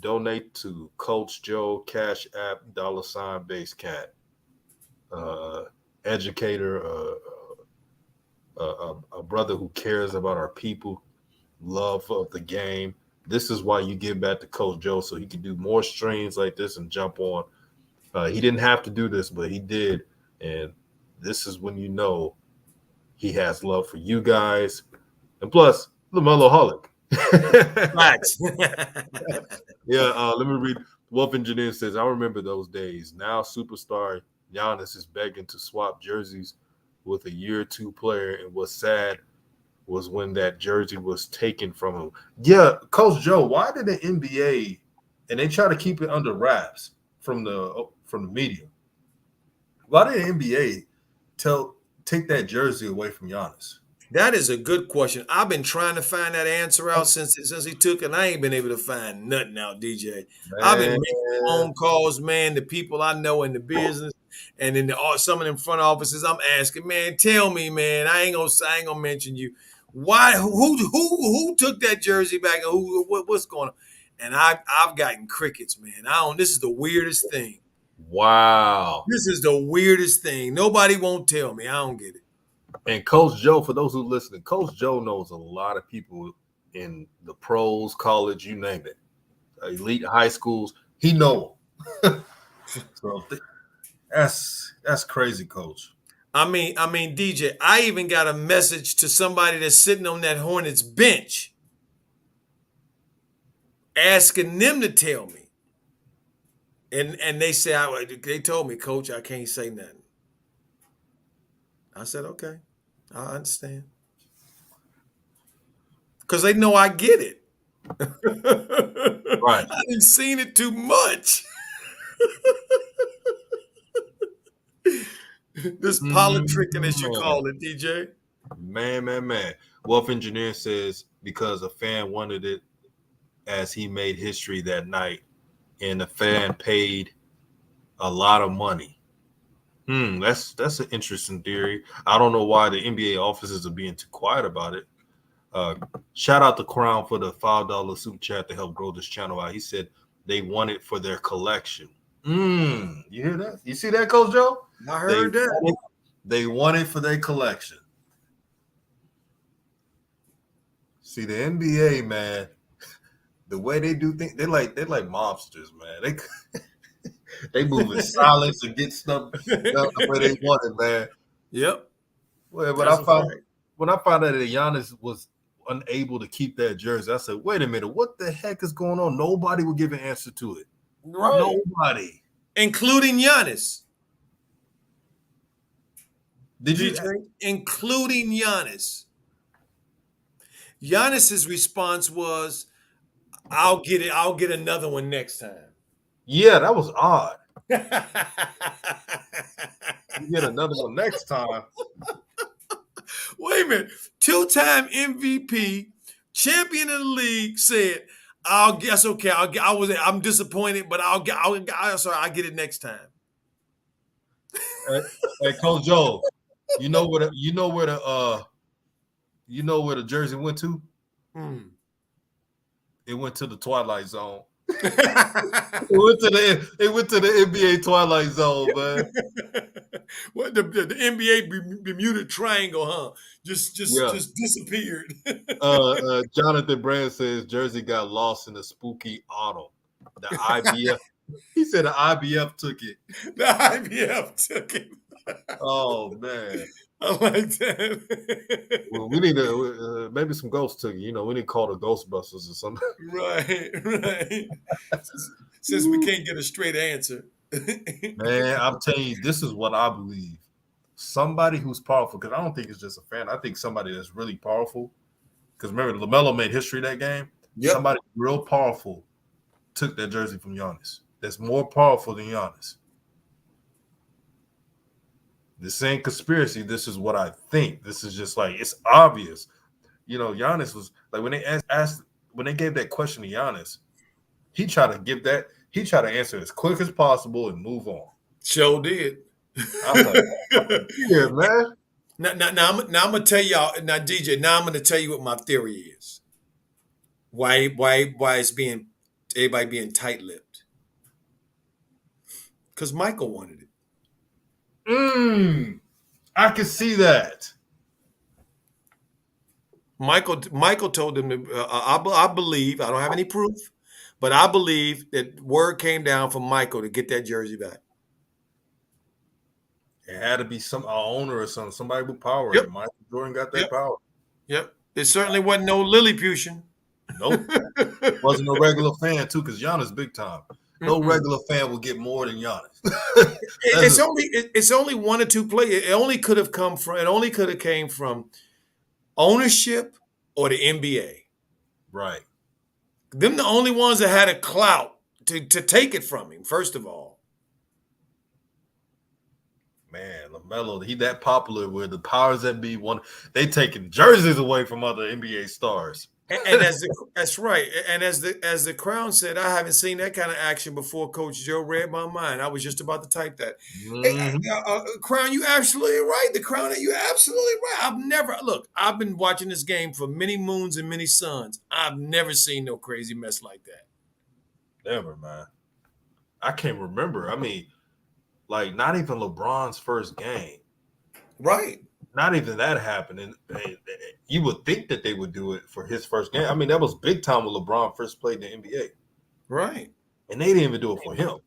Donate to Coach Joe, Cash App, $Basecat, educator, a brother who cares about our people, love of the game. This is why you give back to Coach Joe so he can do more streams like this and jump on. He didn't have to do this, but he did. And this is when you know he has love for you guys. And plus, LaMelo Holic. Facts. Yeah, let me read. Wolf Engineer says, I remember those days. Now superstar Giannis is begging to swap jerseys with a year 2 player. And what's sad was when that jersey was taken from him. Yeah, Coach Joe, why did the NBA, and they try to keep it under wraps from the media, why did the NBA take that jersey away from Giannis? That is a good question. I've been trying to find that answer out since he took it, and I ain't been able to find nothing out, DJ. Man. I've been making phone calls, man, to people I know in the business and in some of them front offices. I'm asking, man, tell me, man. I ain't gonna mention you. Why? Who took that jersey back? And what's going on? And I've gotten crickets, man. This is the weirdest thing. Wow. This is the weirdest thing. Nobody won't tell me. I don't get it. And Coach Joe, for those who listen, Coach Joe knows a lot of people in the pros, college, you name it, elite high schools. He know them. So that's crazy, Coach. I mean, DJ, I even got a message to somebody that's sitting on that Hornets bench asking them to tell me. And they say, they told me, Coach, I can't say nothing. I said, okay, I understand. Because they know I get it. Right. I've seen it too much. This politicking, as you call it, DJ. Man. Wolf Engineer says because a fan wanted it as he made history that night, and the fan paid a lot of money. That's an interesting theory. I don't know why the NBA offices are being too quiet about it. Shout out to Crown for the $5 super chat to help grow this channel out. He said they want it for their collection. You hear that? You see that, Coach Joe? I heard that. They want it for their collection. See, the NBA, man, the way they do things, they're like mobsters, man. They move in silence and get stuff done the way they want it, man. Yep. Well, when I found out that Giannis was unable to keep that jersey, I said, wait a minute, what the heck is going on? Nobody would give an answer to it. Right. Nobody. Including Giannis. Did you? Including Giannis. Giannis's response was, I'll get it. I'll get another one next time. Yeah, that was odd. You get another one next time. Wait a minute. 2-time MVP, champion of the league, said, "I'll guess okay. I'm disappointed, but I'll get it next time." Hey, Coach Joe, you know where the jersey went to? It went to the Twilight Zone. It went to the NBA Twilight Zone, man. What the NBA Bermuda Triangle, huh? Just disappeared. Jonathan Brand says jersey got lost in the spooky autumn. The IBF. He said the IBF took it. The IBF took it. Oh man. I like that. Well, we need to maybe some ghosts took it. You know, we need to call the Ghostbusters or something. Right. Since we can't get a straight answer. Man, I'm telling you, this is what I believe. Somebody who's powerful, because I don't think it's just a fan. I think somebody that's really powerful. Because remember, Lamelo made history that game. Yep. Somebody real powerful took that jersey from Giannis. That's more powerful than Giannis. This ain't conspiracy. This is what I think. This is just like, it's obvious. You know, Giannis was like, when they when they gave that question to Giannis, he tried to answer as quick as possible and move on. Sure did. I was like, yeah, man. Now I'm gonna tell y'all. Now, DJ. Now I'm gonna tell you what my theory is. Why it's everybody being tight-lipped? Because Michael wanted it. I can see that. Michael told them to. I believe. I don't have any proof, but I believe that word came down from Michael to get that jersey back. It had to be some owner or somebody with power. Yep. Michael Jordan got that power. Yep. It certainly wasn't no Lilliputian. Nope. Wasn't a regular fan too, because Giannis big time. No regular fan will get more than Giannis. It's only one or two players. It only could have came from ownership or the NBA. Right. Them the only ones that had a clout to take it from him, first of all. Man, LaMelo, he that popular where the powers that be they taking jerseys away from other NBA stars. And that's right. And as the Crown said, I haven't seen that kind of action before. Coach Joe read my mind. I was just about to type that. Hey, Crown, you absolutely right. The Crown, you absolutely right. I've been watching this game for many moons and many suns. I've never seen no crazy mess like that. Never, man. I can't remember. I mean, Like not even LeBron's first game. Right. Not even that happened. And you would think that they would do it for his first game. I mean, that was big time when LeBron first played in the NBA. Right. And they didn't even do it for him.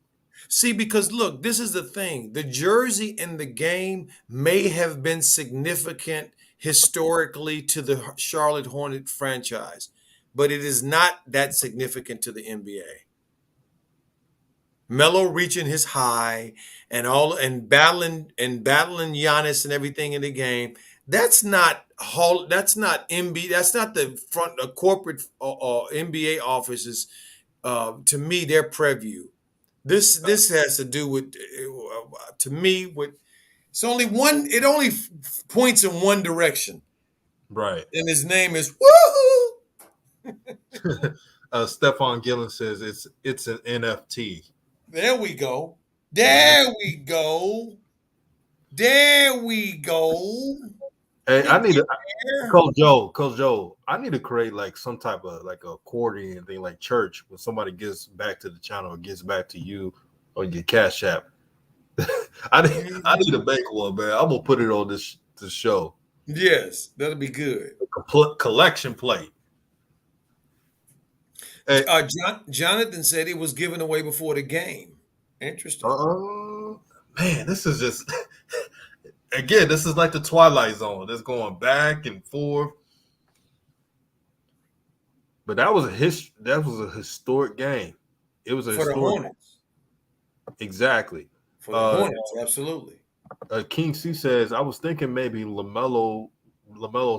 See, because look, this is the thing. The jersey in the game may have been significant historically to the Charlotte Hornet franchise, but it is not that significant to the NBA. Melo reaching his high and battling Giannis and everything in the game. That's not That's not NBA. That's not the front corporate NBA offices. To me, their preview. This has to do with to me with it's only one. It only points in one direction, Right. and his name is Woohoo. Stephon Gillen says it's an NFT. There we go. There we go. There we go. Hey, I need to There. Coach Joe, I need to create like some type of like a accordion thing like church when somebody gives back to the channel or gives back to you or your Cash App. I need to make one, man. I'm gonna put it on this show. Yes, that'll be good. Collection plate. Hey, Jonathan said it was given away before the game. Interesting. man, this is just again, this is like the Twilight Zone. It's going back and forth. But that was a historic game. It was a For the Hornets. Exactly. For the Hornets, absolutely. King C says, I was thinking maybe Lamelo's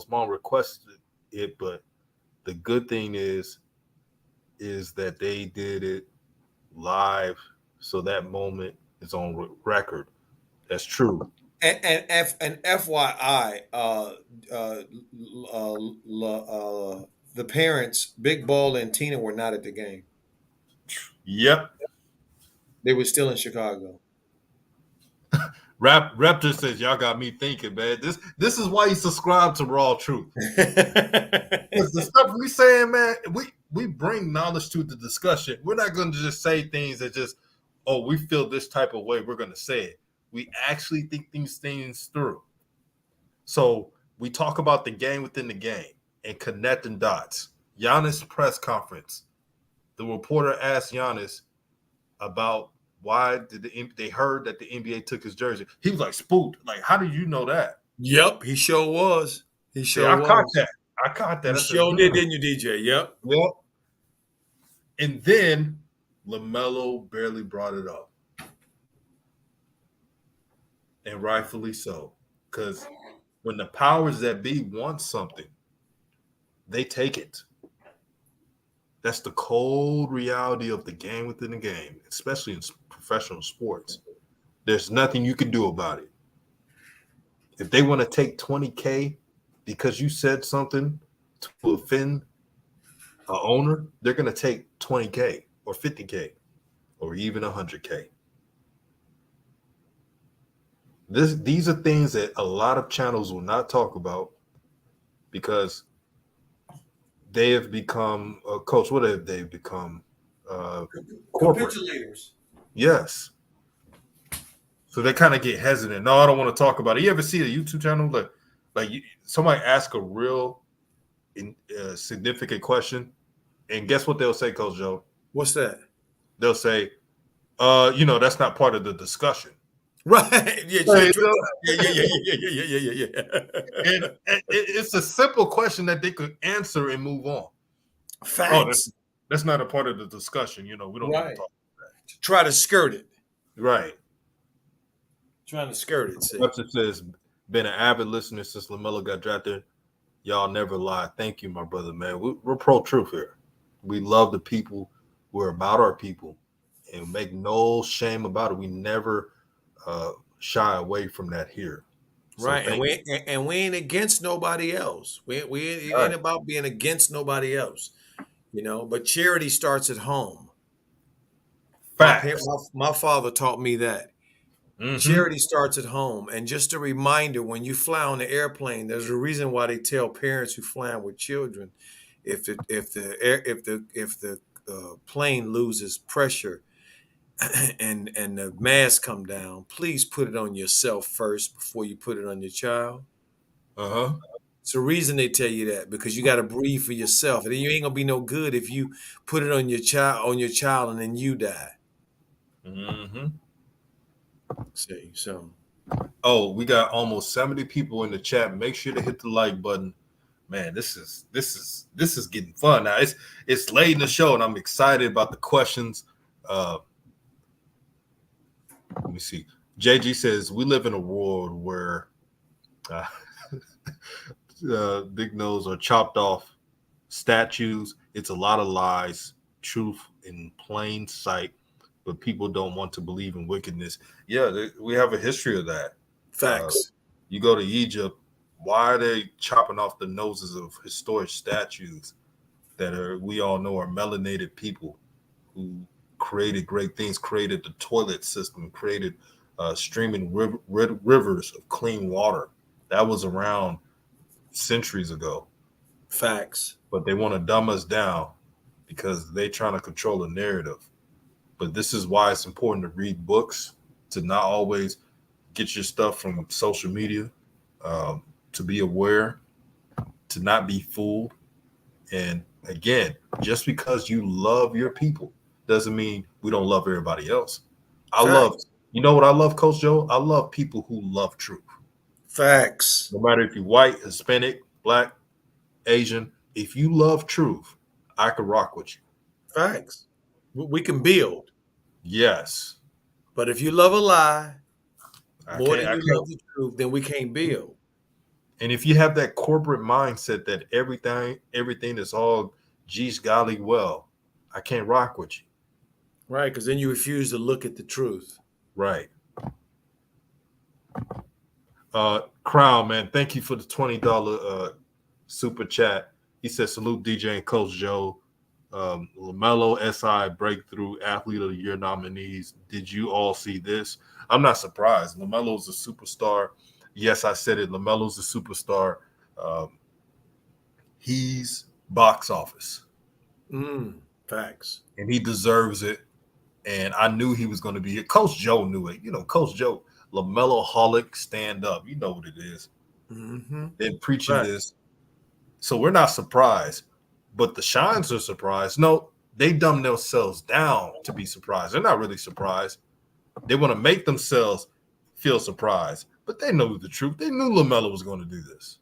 mom requested it, but the good thing is that they did it live, so that moment is on record. That's true. And FYI, the parents, Big Ball and Tina, were not at the game. Yep. They were still in Chicago. Raptor says, y'all got me thinking, man. This is why you subscribe to Raw Truth. Because the stuff we saying, man, we bring knowledge to the discussion. We're not going to just say things that just, oh, we feel this type of way, we're going to say it. We actually think these things through. So we talk about the game within the game and connecting dots. Giannis press conference. The reporter asked Giannis about why did they heard that the NBA took his jersey. He was like spooked. Like, how did you know that? Yep, he sure was. He sure was. I caught that. You sure did, didn't you, DJ? Yep. Yep. And then LaMelo barely brought it up. And rightfully so. Because when the powers that be want something, they take it. That's the cold reality of the game within the game, especially in professional sports. There's nothing you can do about it. If they want to take $20K because you said something to offend an owner, they're going to take $20K or $50K or even $100K. These are things that a lot of channels will not talk about because they have become, Coach, what have they become? Corporate. Capitulators. Yes. So they kind of get hesitant. No, I don't want to talk about it. You ever see a YouTube channel somebody ask a real significant question, and guess what they'll say, Coach Joe? What's that? They'll say, that's not part of the discussion. Right. Yeah. Yeah. And it's a simple question that they could answer and move on. Facts. Oh, that's not a part of the discussion. We don't need to talk about that. Try to skirt it. Right. Trying to skirt it. See. Webster says, been an avid listener since LaMelo got drafted. Y'all never lie. Thank you, my brother, man. We're pro-truth here. We love the people. We're about our people. And make no shame about it. We never shy away from that here. So right. And we ain't against nobody else. We ain't about being against nobody else. But charity starts at home. Facts. My father taught me that. Mm-hmm. Charity starts at home. And just a reminder, when you fly on the airplane, there's a reason why they tell parents who fly with children, if the plane loses pressure, and the mask come down, please put it on yourself first before you put it on your child. Uh-huh. It's the reason they tell you that, because you got to breathe for yourself, and then you ain't gonna be no good if you put it on your child, and then you die. Mm-hmm. See, so Oh, we got almost 70 people in the chat. Make sure to hit the like button. Man, this is getting fun now. It's late in the show, and I'm excited about the questions. Let me see. JG says we live in a world where uh, big nose are chopped off statues. It's a lot of lies, truth in plain sight, but people don't want to believe in wickedness. Yeah, we have a history of that. facts. You go to Egypt, why are they chopping off the noses of historic statues that we all know are melanated people who created great things, created the toilet system, created streaming rivers of clean water. That was around centuries ago. Facts. But they want to dumb us down because they're trying to control the narrative. But this is why it's important to read books, to not always get your stuff from social media, to be aware, to not be fooled. And again, just because you love your people doesn't mean we don't love everybody else. Facts. You know what I love, Coach Joe? I love people who love truth. Facts. No matter if you're white, Hispanic, black, Asian, if you love truth, I could rock with you. Facts. We can build, Yes. but if you love a lie I more can't than I you can't love the truth, then we can't build. And if you have that corporate mindset that everything is all geez golly well, I can't rock with you. Right, because then you refuse to look at the truth. Right. Crown, man, thank you for the $20 super chat. He said, salute DJ and Coach Joe. Lamelo SI Breakthrough Athlete of the Year nominees. Did you all see this? I'm not surprised. Lamelo's a superstar. Yes, I said it. Lamelo's a superstar. He's box office. Facts. And he deserves it. And I knew he was going to be it. Coach Joe knew it. You know, Coach Joe, LaMelo Holic, stand up. You know what it is. Mm-hmm. They're preaching Right. this. So we're not surprised. But the Shines are surprised. No, they dumb themselves down to be surprised. They're not really surprised. They want to make themselves feel surprised. But they know the truth. They knew LaMelo was going to do this.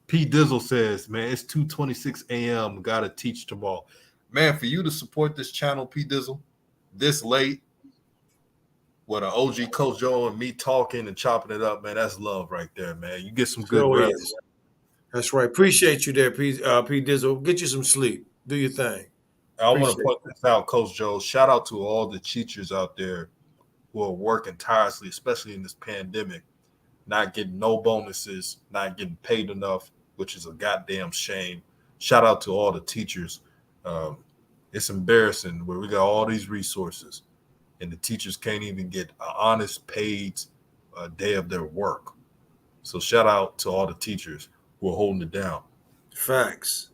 P. Dizzle says, man, it's 2:26 a.m. Got to teach tomorrow. Man, for you to support this channel, P. Dizzle, this late, with an OG Coach Joe and me talking and chopping it up, man, that's love right there, man. You get some good So rest. is. That's right. Appreciate you there, P. Dizzle. Get you some sleep. Do your thing. I want to point this out, Coach Joe. Shout out to all the teachers out there who are working tirelessly, especially in this pandemic, not getting no bonuses, not getting paid enough, which is a goddamn shame. Shout out to all the teachers. It's embarrassing where we got all these resources and the teachers can't even get an honest paid day of their work. So shout out to all the teachers who are holding it down. Facts.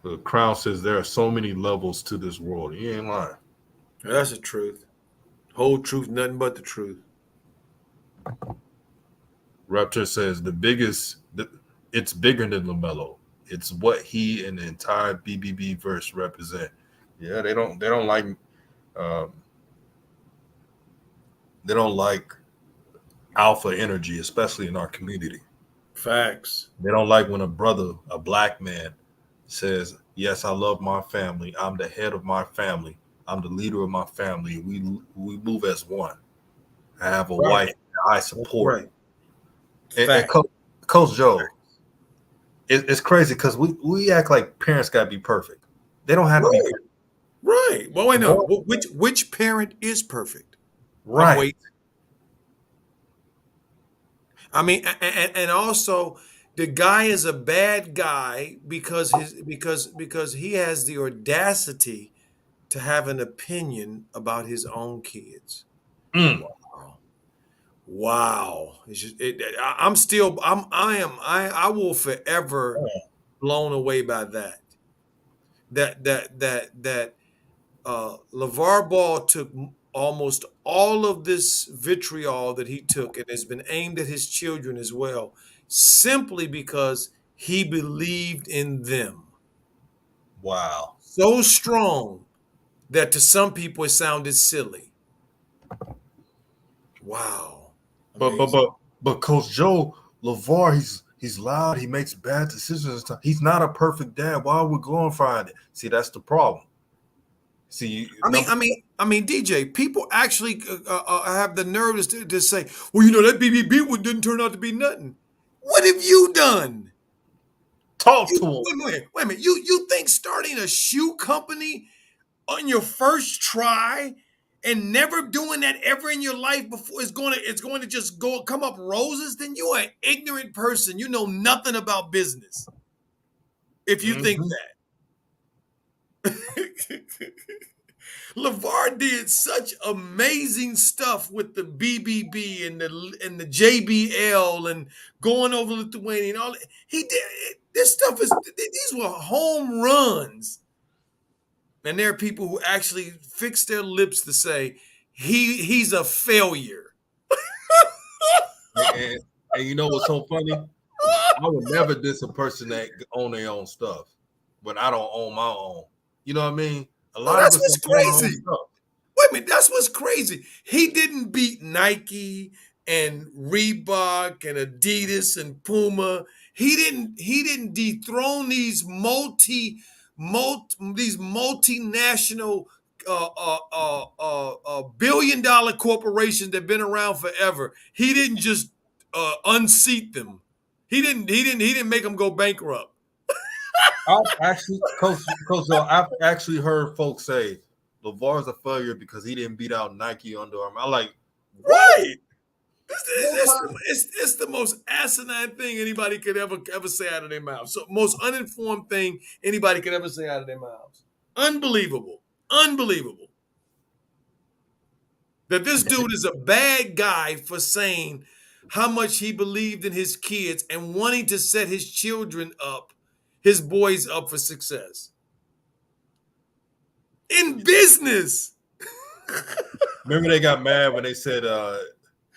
The Crown says there are so many levels to this world. He ain't lying. That's the truth. Whole truth, nothing but the truth. Raptor says it's bigger than LaMelo. It's what he and the entire BBB verse represent. Yeah, they don't like they don't like alpha energy, especially in our community. Facts. They don't like when a black man, says, "Yes, I love my family. I'm the head of my family. I'm the leader of my family. We move as one. I have a wife that I support." Right. And Coach Joe, it's crazy because we act like parents got to be perfect. They don't have to be perfect. Right. Well, wait, no. Which parent is perfect? Right. I'm waiting. I mean, and also the guy is a bad guy because he has the audacity to have an opinion about his own kids. Mm. Wow. Wow. I'm still. I will forever blown away by that. Lavar Ball took almost all of this vitriol that he took and has been aimed at his children as well, simply because he believed in them Wow. so strong that to some people it sounded silly. Wow. But but Amazing. but but Coach Joe LeVar, he's loud. He makes bad decisions. He's not a perfect dad. Why are we glorifying it? See, that's the problem. See, DJ. People actually have the nerve to say, "Well, you know that BBB one didn't turn out to be nothing." What have you done? talk to him. Wait a minute. You think starting a shoe company on your first try and never doing that ever in your life before it's going to just come up roses? Then you are an ignorant person. You know nothing about business if you think Mhm. that. LeVar did such amazing stuff with the BBB and the JBL and going over Lithuania and all. He did this stuff. These were home runs, and there are people who actually fix their lips to say he's a failure. And you know what's so funny? I would never diss a person that own their own stuff when I don't own my own. You know what I mean? A No, lot of that's us what's don't own our own crazy. stuff. Wait a minute, that's what's crazy. He didn't beat Nike and Reebok and Adidas and Puma. He didn't dethrone these multinational billion-dollar corporations that've been around forever. He didn't just unseat them. He didn't make them go bankrupt. I've actually, Coach Joe, I've actually heard folks say LeVar's a failure because he didn't beat out Nike, Under Armour. I'm like, what? Right. It's the most asinine thing anybody could ever say out of their mouth. So most uninformed thing anybody could ever say out of their mouths. Unbelievable. Unbelievable. That this dude is a bad guy for saying how much he believed in his kids and wanting to set his children up, his boys up for success. In business. Remember they got mad when they said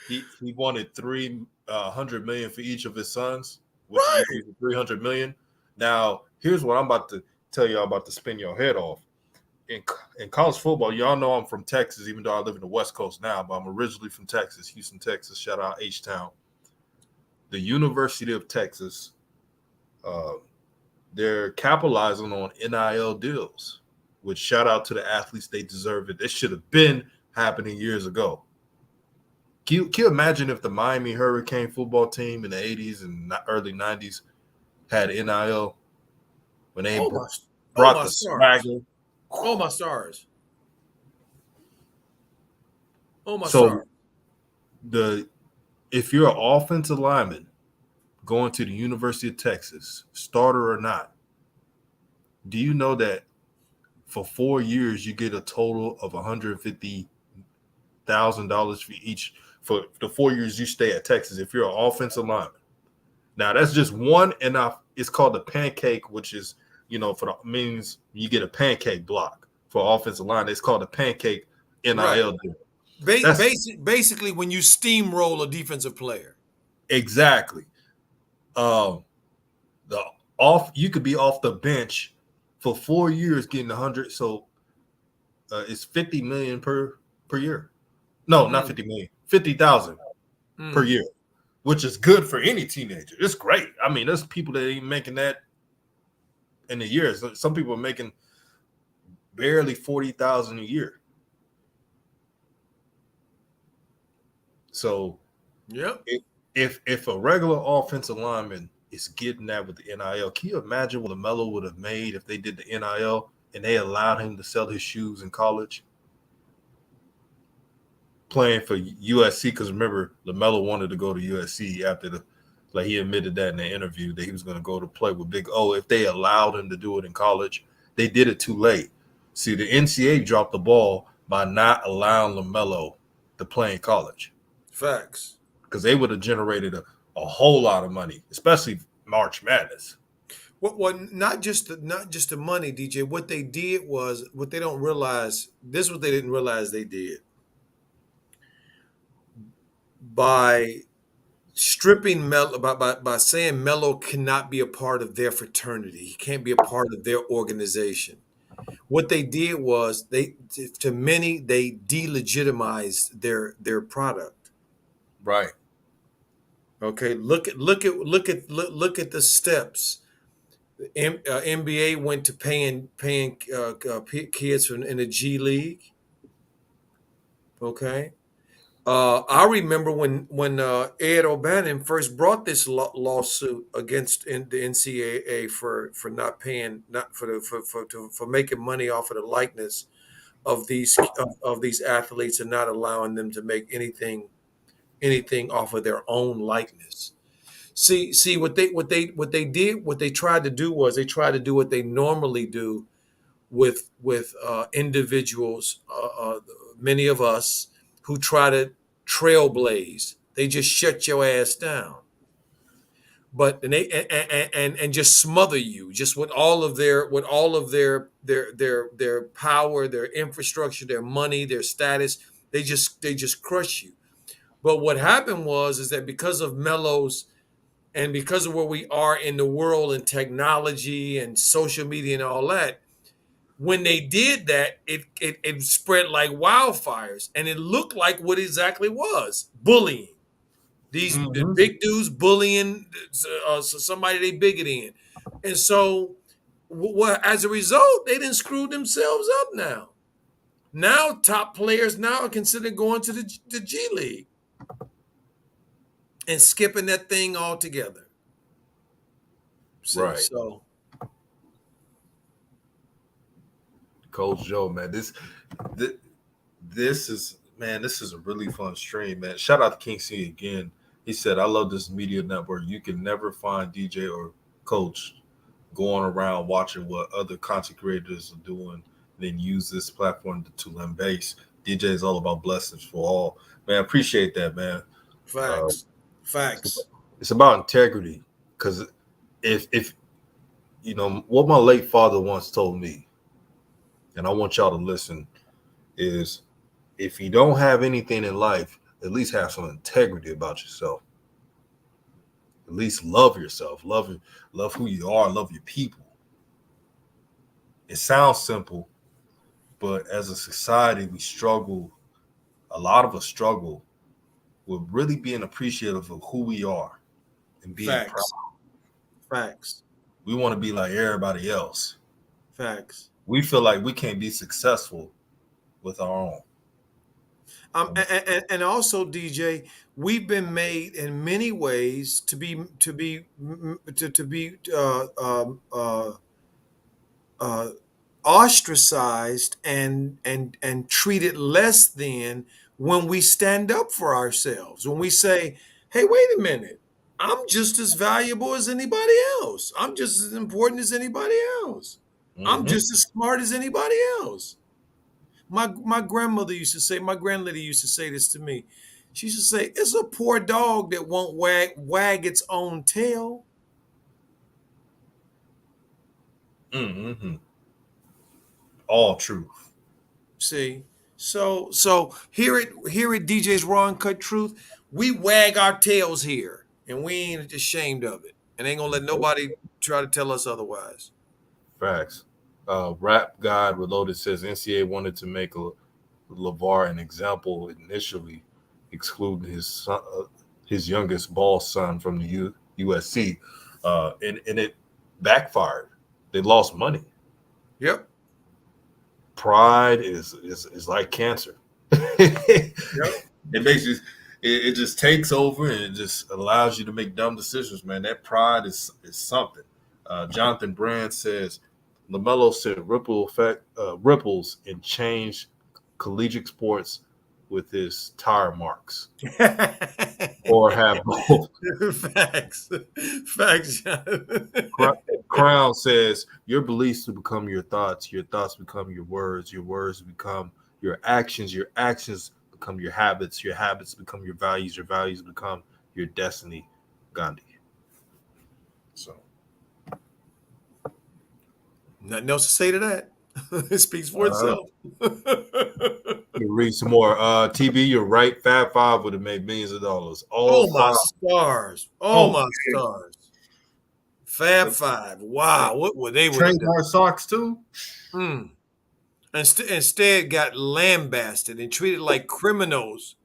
he wanted $300 million for each of his sons, which Right. equals $300 million. Now, here's what I'm about to tell y'all about to spin your head off. In college football, y'all know I'm from Texas, even though I live in the West Coast now, but I'm originally from Texas, Houston, Texas. Shout out H-Town. The University of Texas, they're capitalizing on NIL deals, which shout out to the athletes. They deserve it. This should have been happening years ago. Can you imagine if the Miami Hurricane football team in the 80s and early 90s had NIL when they brought the swagger? Oh, my stars. Oh, my So stars. if you're an offensive lineman going to the University of Texas, starter or not, do you know that for 4 years you get a total of $150,000 for each for the 4 years you stay at Texas if you're an offensive lineman? Now that's just one, and it's called the pancake, which is means you get a pancake block for offensive line. It's called a pancake NIL Right. deal. Basically, when you steamroll a defensive player. Exactly. You could be off the bench for 4 years getting 100. So it's 50 million per year. No, not 50 million. 50,000 per year, which is good for any teenager. It's great. I mean, there's people that ain't making that in a year. Some people are making barely 40,000 a year. So, yep. If a regular offensive lineman is getting that with the NIL, can you imagine what Lamelo would have made if they did the NIL and they allowed him to sell his shoes in college? Playing for USC, because remember, Lamelo wanted to go to USC after he admitted that in the interview that he was going to go to play with Big O. If they allowed him to do it in college, they did it too late. See, the NCAA dropped the ball by not allowing Lamelo to play in college. Facts. because they would have generated a whole lot of money, especially March Madness. Well, not just the money, DJ. What they did was what they don't realize. This is what they didn't realize they did by stripping Melo by saying Melo cannot be a part of their fraternity. He can't be a part of their organization. What they did was they delegitimized their product. Right. Okay, look at the steps. NBA went to paying kids in the G League. Okay, I remember when Ed O'Bannon first brought this lawsuit against the NCAA for not paying for making money off of the likeness of these athletes and not allowing them to make anything off of their own likeness. See what they tried to do was they tried to do what they normally do with individuals, many of us who try to trailblaze. They just shut your ass down, but and they and just smother you just with all of their power, their infrastructure, their money, their status. They just crush you. But what happened is that because of Melo's and because of where we are in the world and technology and social media and all that, when they did that, it spread like wildfires, and it looked like what exactly was bullying. These big dudes bullying somebody they bigger than, and so as a result, they didn't screw themselves up. Now top players now are considered going to the G League and skipping that thing altogether. Right. So, Coach Joe, man, this is a really fun stream, man. Shout out to King C again. He said, "I love this media network. You can never find DJ or Coach going around watching what other content creators are doing, then use this platform to lend base. DJ is all about blessings for all." Man, I appreciate that, man. Facts. It's about integrity, because if you know what my late father once told me, and I want y'all to listen, is if you don't have anything in life, at least have some integrity about yourself. At least love yourself, love who you are, love your people. It sounds simple, but as a society, we struggle. A lot of us struggle with really being appreciative of who we are and being proud. Facts. We want to be like everybody else. Facts. We feel like we can't be successful with our own. And also, DJ, we've been made in many ways to be ostracized and treated less than when we stand up for ourselves. When we say, "Hey, wait a minute, I'm just as valuable as anybody else. I'm just as important as anybody else. I'm just as smart as anybody else." My grandmother used to say, my grandlady used to say this to me. She used to say, "It's a poor dog that won't wag its own tail." All truth. See, so here at DJ's Raw and Cut Truth, we wag our tails here, and we ain't ashamed of it, and ain't gonna let nobody try to tell us otherwise. Facts. Rap God Reloaded says NCAA wanted to make Lavar an example initially, excluding his youngest Ball son from the USC, and it backfired. They lost money. Yep. Pride is like cancer. It makes you. It just takes over, and it just allows you to make dumb decisions, man. That pride is something. Jonathan Brand says LaMelo sent ripples and changed collegiate sports with his tire marks, or have both. Facts, Jonathan. Crown says your beliefs to become your thoughts become your words become your actions become your habits become your values become your destiny, Gandhi. So Nothing else to say to that. It speaks for uh, itself. read some more. TB, you're right. Fab Five would have made millions of dollars. All Oh my five. stars. Oh Oh, my stars. Fab Five. Wow. What would they would have done? trademark socks too. Mm. Instead got lambasted and treated like criminals.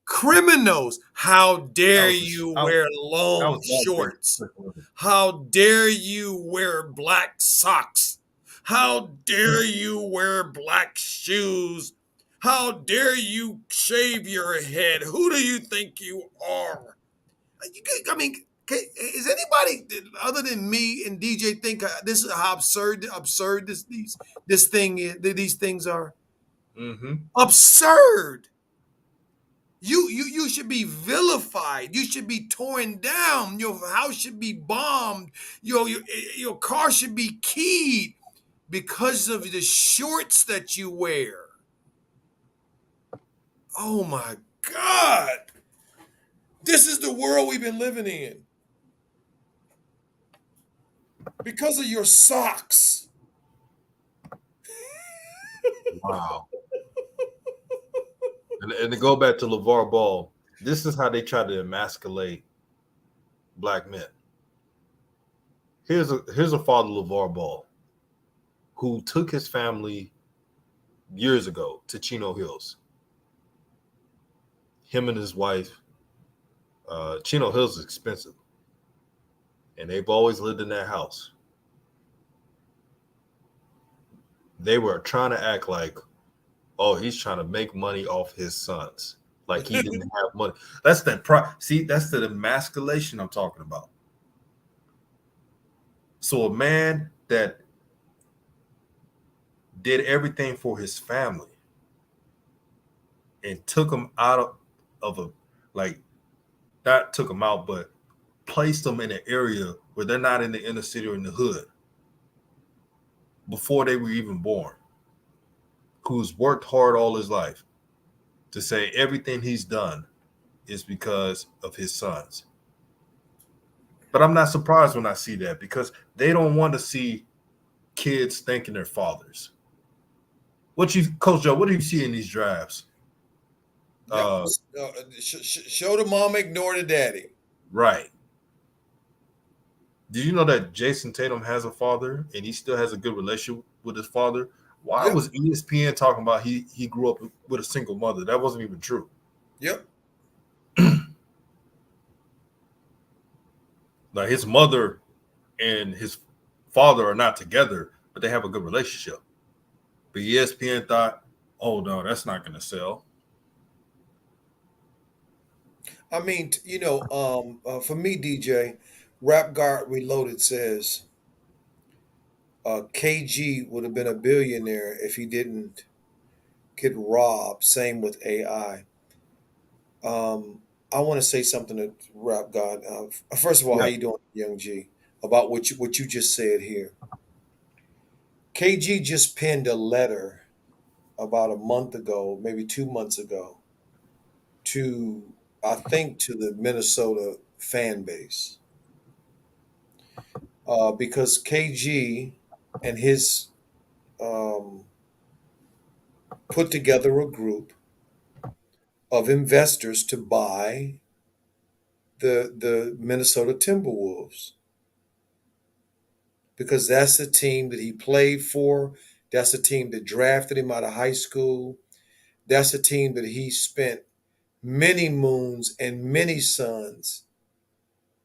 Criminals. How That dare was you wear that long was shorts? bad. How dare you wear black socks? How dare you wear black shoes? How dare you shave your head? Who do you think you are? I mean, is anybody other than me and DJ think this is how absurd this thing is? These things are Mm-hmm. absurd. You should be vilified. You should be torn down. Your house should be bombed. Your car should be keyed because of the shorts that you wear. Oh my God. This is the world we've been living in. Because of your socks. Wow. And to go back to Lavar Ball, this is how they try to emasculate black men. Here's a father, Lavar Ball, who took his family years ago to Chino Hills. Him and his wife. Chino Hills is expensive, and they've always lived in that house. They were trying to act like, oh, he's trying to make money off his sons, like he didn't have money. That's that's the emasculation I'm talking about. So a man that did everything for his family and took them out of a, like, not took them out, but placed them in an area where they're not in the inner city or in the hood before they were even born, who's worked hard all his life, to say everything he's done is because of his sons. But I'm not surprised when I see that, because they don't want to see kids thanking their fathers. Coach Joe, what do you see in these drafts? Yep. Show the mom, ignore the daddy. Right. Did you know that Jason Tatum has a father and he still has a good relationship with his father? Why was ESPN talking about he grew up with a single mother? That wasn't even true. Yep. Like, his mother and his father are not together, but they have a good relationship. But ESPN thought, oh no, that's not going to sell. I mean, for me, DJ, Rap Guard Reloaded says KG would have been a billionaire if he didn't get robbed. Same with AI. I want to say something to Rap God. First of all, how Yeah. you doing, Young G? About what you just said here. KG just penned a letter about a month ago, maybe 2 months ago, to I think to the Minnesota fan base, because KG and his put together a group of investors to buy the Minnesota Timberwolves, because that's the team that he played for. That's the team that drafted him out of high school. That's the team that he spent many moons and many suns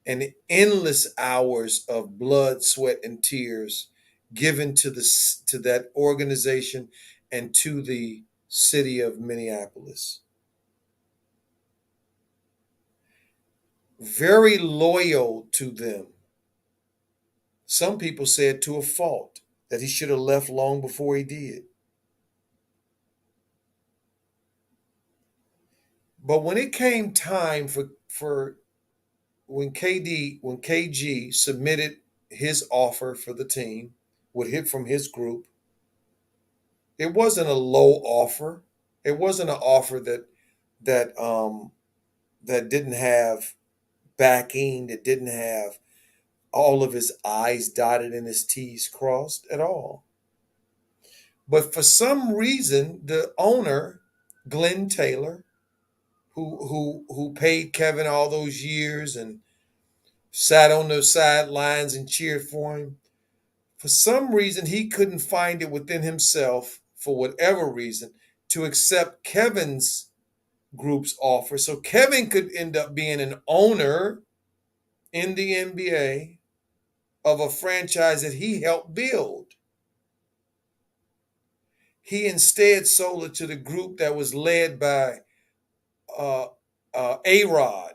and endless hours of blood, sweat, and tears given to that organization and to the city of Minneapolis. Very loyal to them. Some people said to a fault that he should have left long before he did. But when it came time for when KG submitted his offer for the team with hit from his group, it wasn't a low offer. It wasn't an offer that that didn't have backing, that didn't have all of his I's dotted and his T's crossed at all. But for some reason, the owner, Glenn Taylor, who paid Kevin all those years and sat on the sidelines and cheered for him, for some reason he couldn't find it within himself, for whatever reason, to accept Kevin's group's offer. So Kevin could end up being an owner in the NBA of a franchise that he helped build. He instead sold it to the group that was led by uh, A-Rod,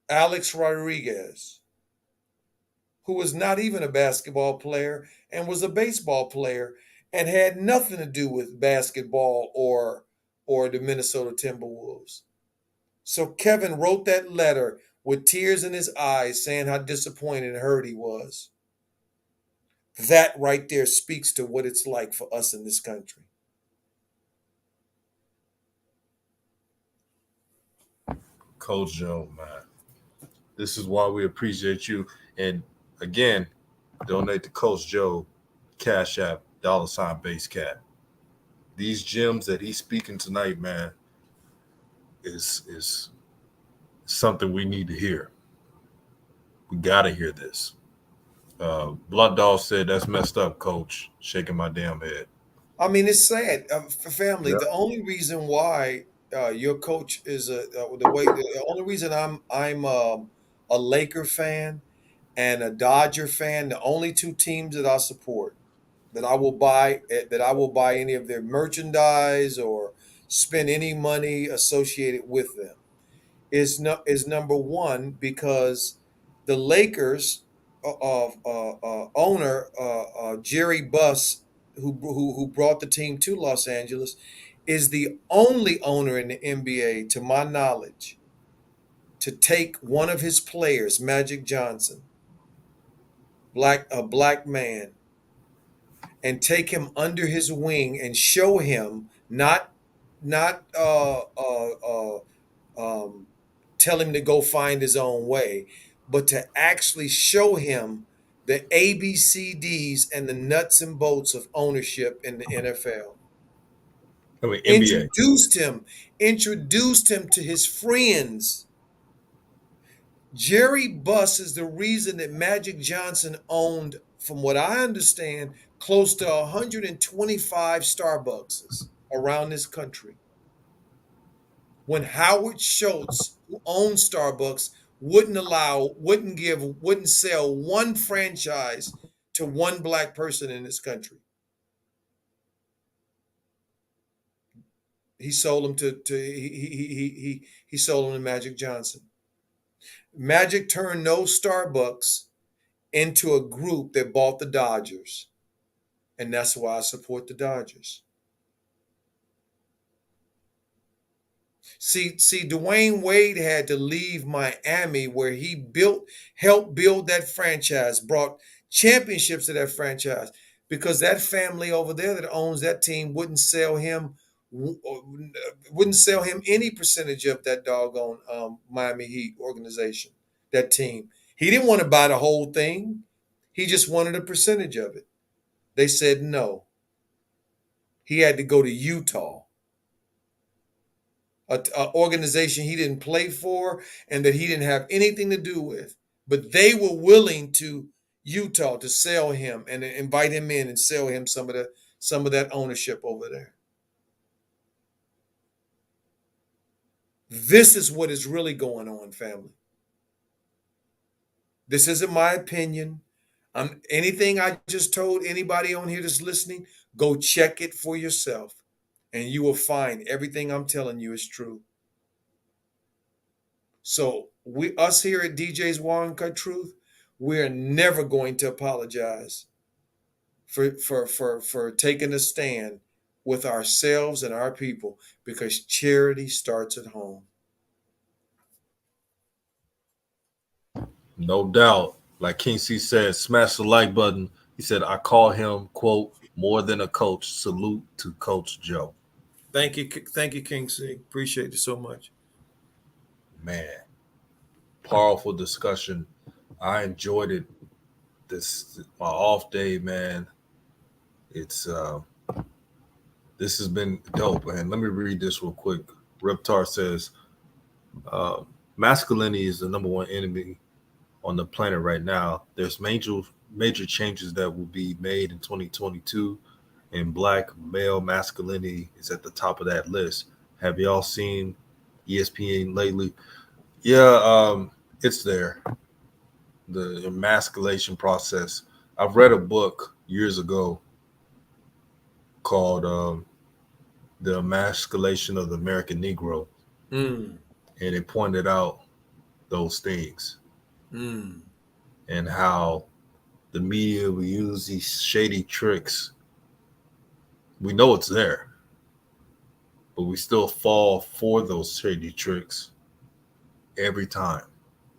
Alex Rodriguez, who was not even a basketball player and was a baseball player and had nothing to do with basketball or the Minnesota Timberwolves. So Kevin wrote that letter with tears in his eyes saying how disappointed and hurt he was. That right there speaks to what it's like for us in this country. Coach Joe, man. This is why we appreciate you. And again, donate to Coach Joe, Cash App, $Base Cat. These gems that he's speaking tonight, man, is something we need to hear. We gotta hear this. Blunt Dog said that's messed up, Coach. Shaking my damn head. I mean, it's sad for family. Yep. The only reason why your coach is the only reason I'm a Laker fan and a Dodger fan, the only two teams that I support, that I will buy any of their merchandise or spend any money associated with them, is number one, because the Lakers owner Jerry Buss, who brought the team to Los Angeles, is the only owner in the NBA, to my knowledge, to take one of his players, Magic Johnson, a black man, and take him under his wing and show him not tell him to go find his own way, but to actually show him the ABCDs and the nuts and bolts of ownership in the NFL. I mean, NBA. Introduced him to his friends. Jerry Buss is the reason that Magic Johnson owned, from what I understand, close to 125 Starbucks around this country. When Howard Schultz, who owned Starbucks, wouldn't sell one franchise to one black person in this country. He sold them he sold them to Magic Johnson. Magic turned those Starbucks into a group that bought the Dodgers. And that's why I support the Dodgers. See, Dwayne Wade had to leave Miami, where he helped build that franchise, brought championships to that franchise, because that family over there that owns that team wouldn't sell him any percentage of that doggone Miami Heat organization, that team. He didn't want to buy the whole thing. He just wanted a percentage of it. They said no. He had to go to Utah, an organization he didn't play for and that he didn't have anything to do with. But they were willing to Utah to sell him and invite him in and sell him some of that ownership over there. This is what is really going on, family. This isn't my opinion. Anything I just told anybody on here that's listening, go check it for yourself, and you will find everything I'm telling you is true. So us here at DJ's War Uncut Truth, we're never going to apologize for taking a stand with ourselves and our people, because charity starts at home. No doubt. Like King C said, smash the like button. He said, I call him, quote, More than a coach. Salute to Coach Joe. Thank you, King C. Appreciate you so much. Man, powerful discussion. I enjoyed it. This my off day, man. It's this has been dope. And let me read this real quick. Reptar says, uh, masculinity is the number one enemy on the planet right now. There's major changes that will be made in 2022, and black male masculinity is at the top of that list. Have y'all seen ESPN lately? Yeah, it's there. The emasculation process. I've read a book years ago called "The Emasculation of the American Negro," Mm, and it pointed out those things mm. and how the media will use these shady tricks. We know it's there, but we still fall for those shady tricks every time.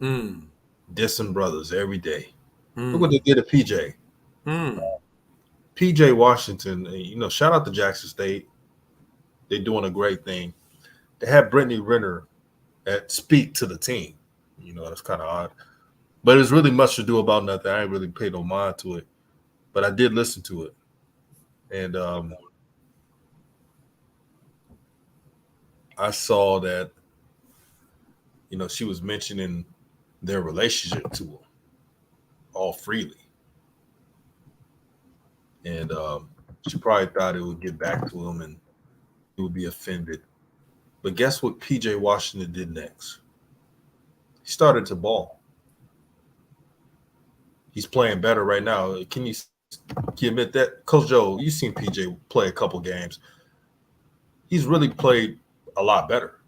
Mm, Dissing brothers every day. Look what mm, they did to PJ. mm. PJ Washington, shout out to Jackson State. They're doing a great thing. They had Brittany Renner at speak to the team. That's kind of odd. But it's really much to do about nothing. I ain't really paid no mind to it. But I did listen to it. And I saw that, she was mentioning their relationship to him all freely. And she probably thought it would get back to him and he would be offended. But guess what PJ Washington did next? He started to ball. He's playing better right now. Can you admit that? Coach Joe, you've seen PJ play a couple games. He's really played a lot better.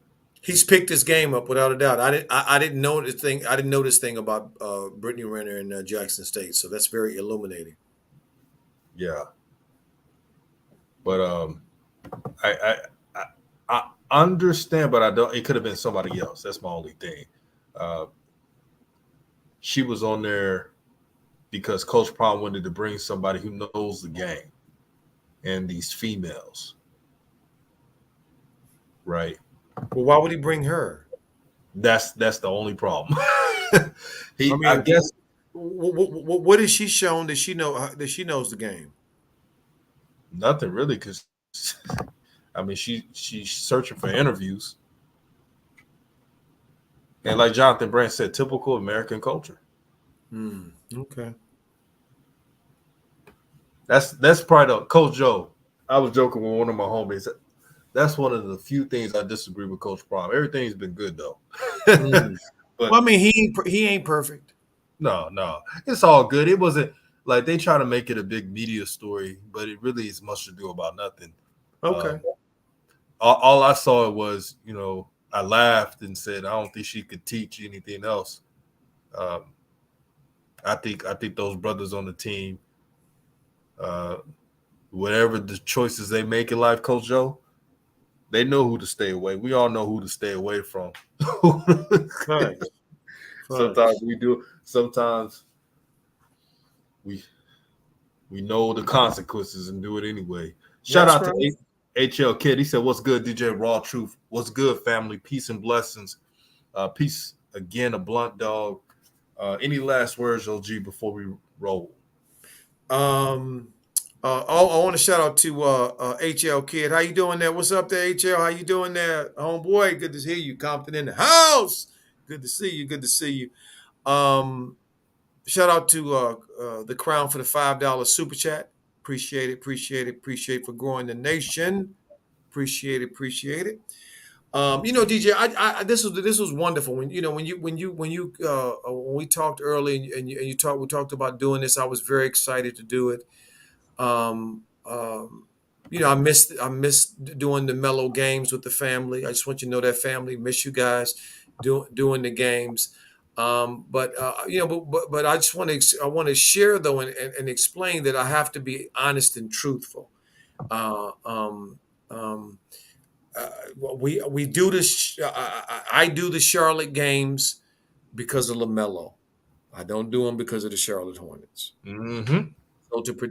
He's picked his game up without a doubt. I didn't know this thing. I didn't know this thing about Brittany Renner and Jackson State. So that's very illuminating. Yeah. But I understand, but I don't. It could have been somebody else. That's my only thing. She was on there because Coach Prime wanted to bring somebody who knows the game and these females, right? Well, why would he bring her? That's the only problem. I I guess what has she shown that she knows the game? nothing really, because she's searching for interviews, and like Jonathan Brand said, typical American culture. Okay. That's probably the Coach Joe. I was joking with one of my homies. That's one of the few things I disagree with Coach Prime. Everything's been good though. But well, I mean, he ain't perfect. No, it's all good. It wasn't like they try to make it a big media story, but it really is much to do about nothing. Okay. All I saw was, I laughed and said, I don't think she could teach anything else. I think those brothers on the team, whatever the choices they make in life, Coach Joe, they know who to stay away. We all know who to stay away from. Right. Sometimes we do. Sometimes we know the consequences and do it anyway. Shout out to HL Kid. He said, "What's good, DJ Raw Truth? What's good, family? Peace and blessings. Peace again, a blunt dog. Any last words, OG, before we roll?" I want to shout out to HL Kid. How you doing there? What's up there, HL? How you doing there, homeboy? Good to hear you. Compton in the house. Good to see you. Good to see you. Shout out to the Crown for the $5 super chat. Appreciate it. Appreciate for growing the nation. Appreciate it. DJ, I this was wonderful when we talked early and we talked about doing this. I was very excited to do it. I missed doing the mellow games with the family. I just want you to know that family miss you guys doing the games. But I just want to share though and explain that I have to be honest and truthful. We do this. I do the Charlotte games because of LaMelo. I don't do them because of the Charlotte Hornets. Mm-hmm.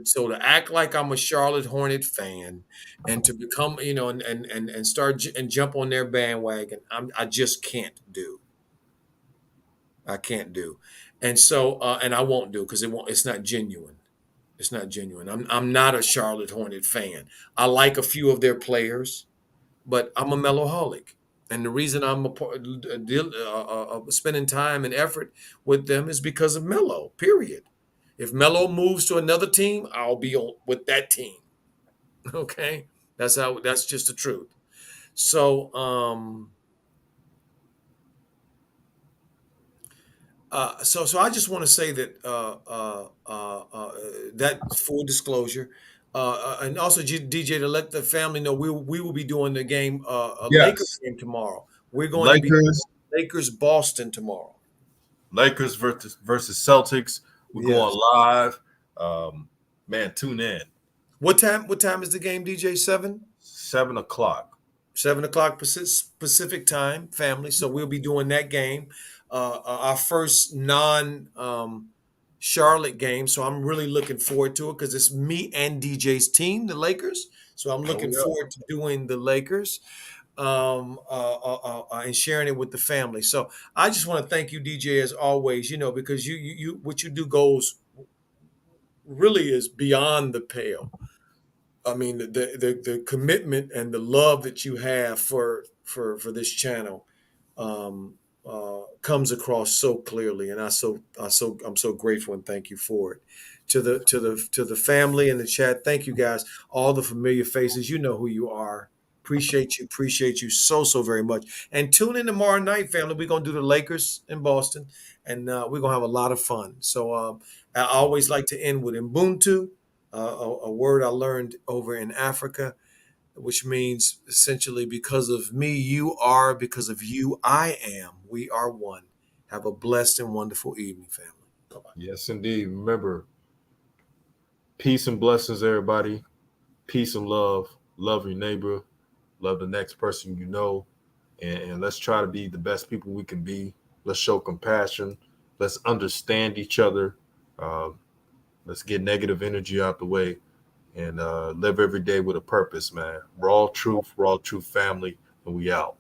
So to act like I'm a Charlotte Hornet fan, and to become, and start and jump on their bandwagon, I just can't do. I can't do, and so and I won't do because it's not genuine. It's not genuine. I'm not a Charlotte Hornet fan. I like a few of their players, but I'm a Meloholic. And the reason I'm spending time and effort with them is because of Melo. Period. If Melo moves to another team, I'll be with that team. Okay, that's just the truth. So, so I just want to say that that full disclosure, and also DJ, to let the family know, we will be doing the game, a Lakers Yes. game tomorrow. We're going to be Lakers, Lakers Boston tomorrow. Lakers versus Celtics. We're Yes. going live. Man, tune in. What time? What time is the game, DJ? 7. 7 o'clock. 7 o'clock Pacific time, family. So we'll be doing that game, our first non Charlotte game. So I'm really looking forward to it because it's me and DJ's team, the Lakers. So I'm looking forward to doing the Lakers, and sharing it with the family. So I just want to thank you, DJ, as always. Because you what you do goes really is beyond the pale. I mean, the commitment and the love that you have for this channel comes across so clearly, and I'm so grateful and thank you for it. To the family in the chat, thank you guys, all the familiar faces. You know who you are. Appreciate you so very much. And tune in tomorrow night, family. We're gonna do the Lakers in Boston, and we're gonna have a lot of fun. So I always like to end with Ubuntu, a word I learned over in Africa, which means essentially, because of me, you are, because of you, I am. We are one. Have a blessed and wonderful evening, family. Bye-bye. Yes, indeed. Remember, peace and blessings, everybody. Peace and love. Love your neighbor. Love the next person you know. And let's try to be the best people we can be. Let's show compassion. Let's understand each other. Uh, let's get negative energy out the way and live every day with a purpose, man. Raw truth family, and we out.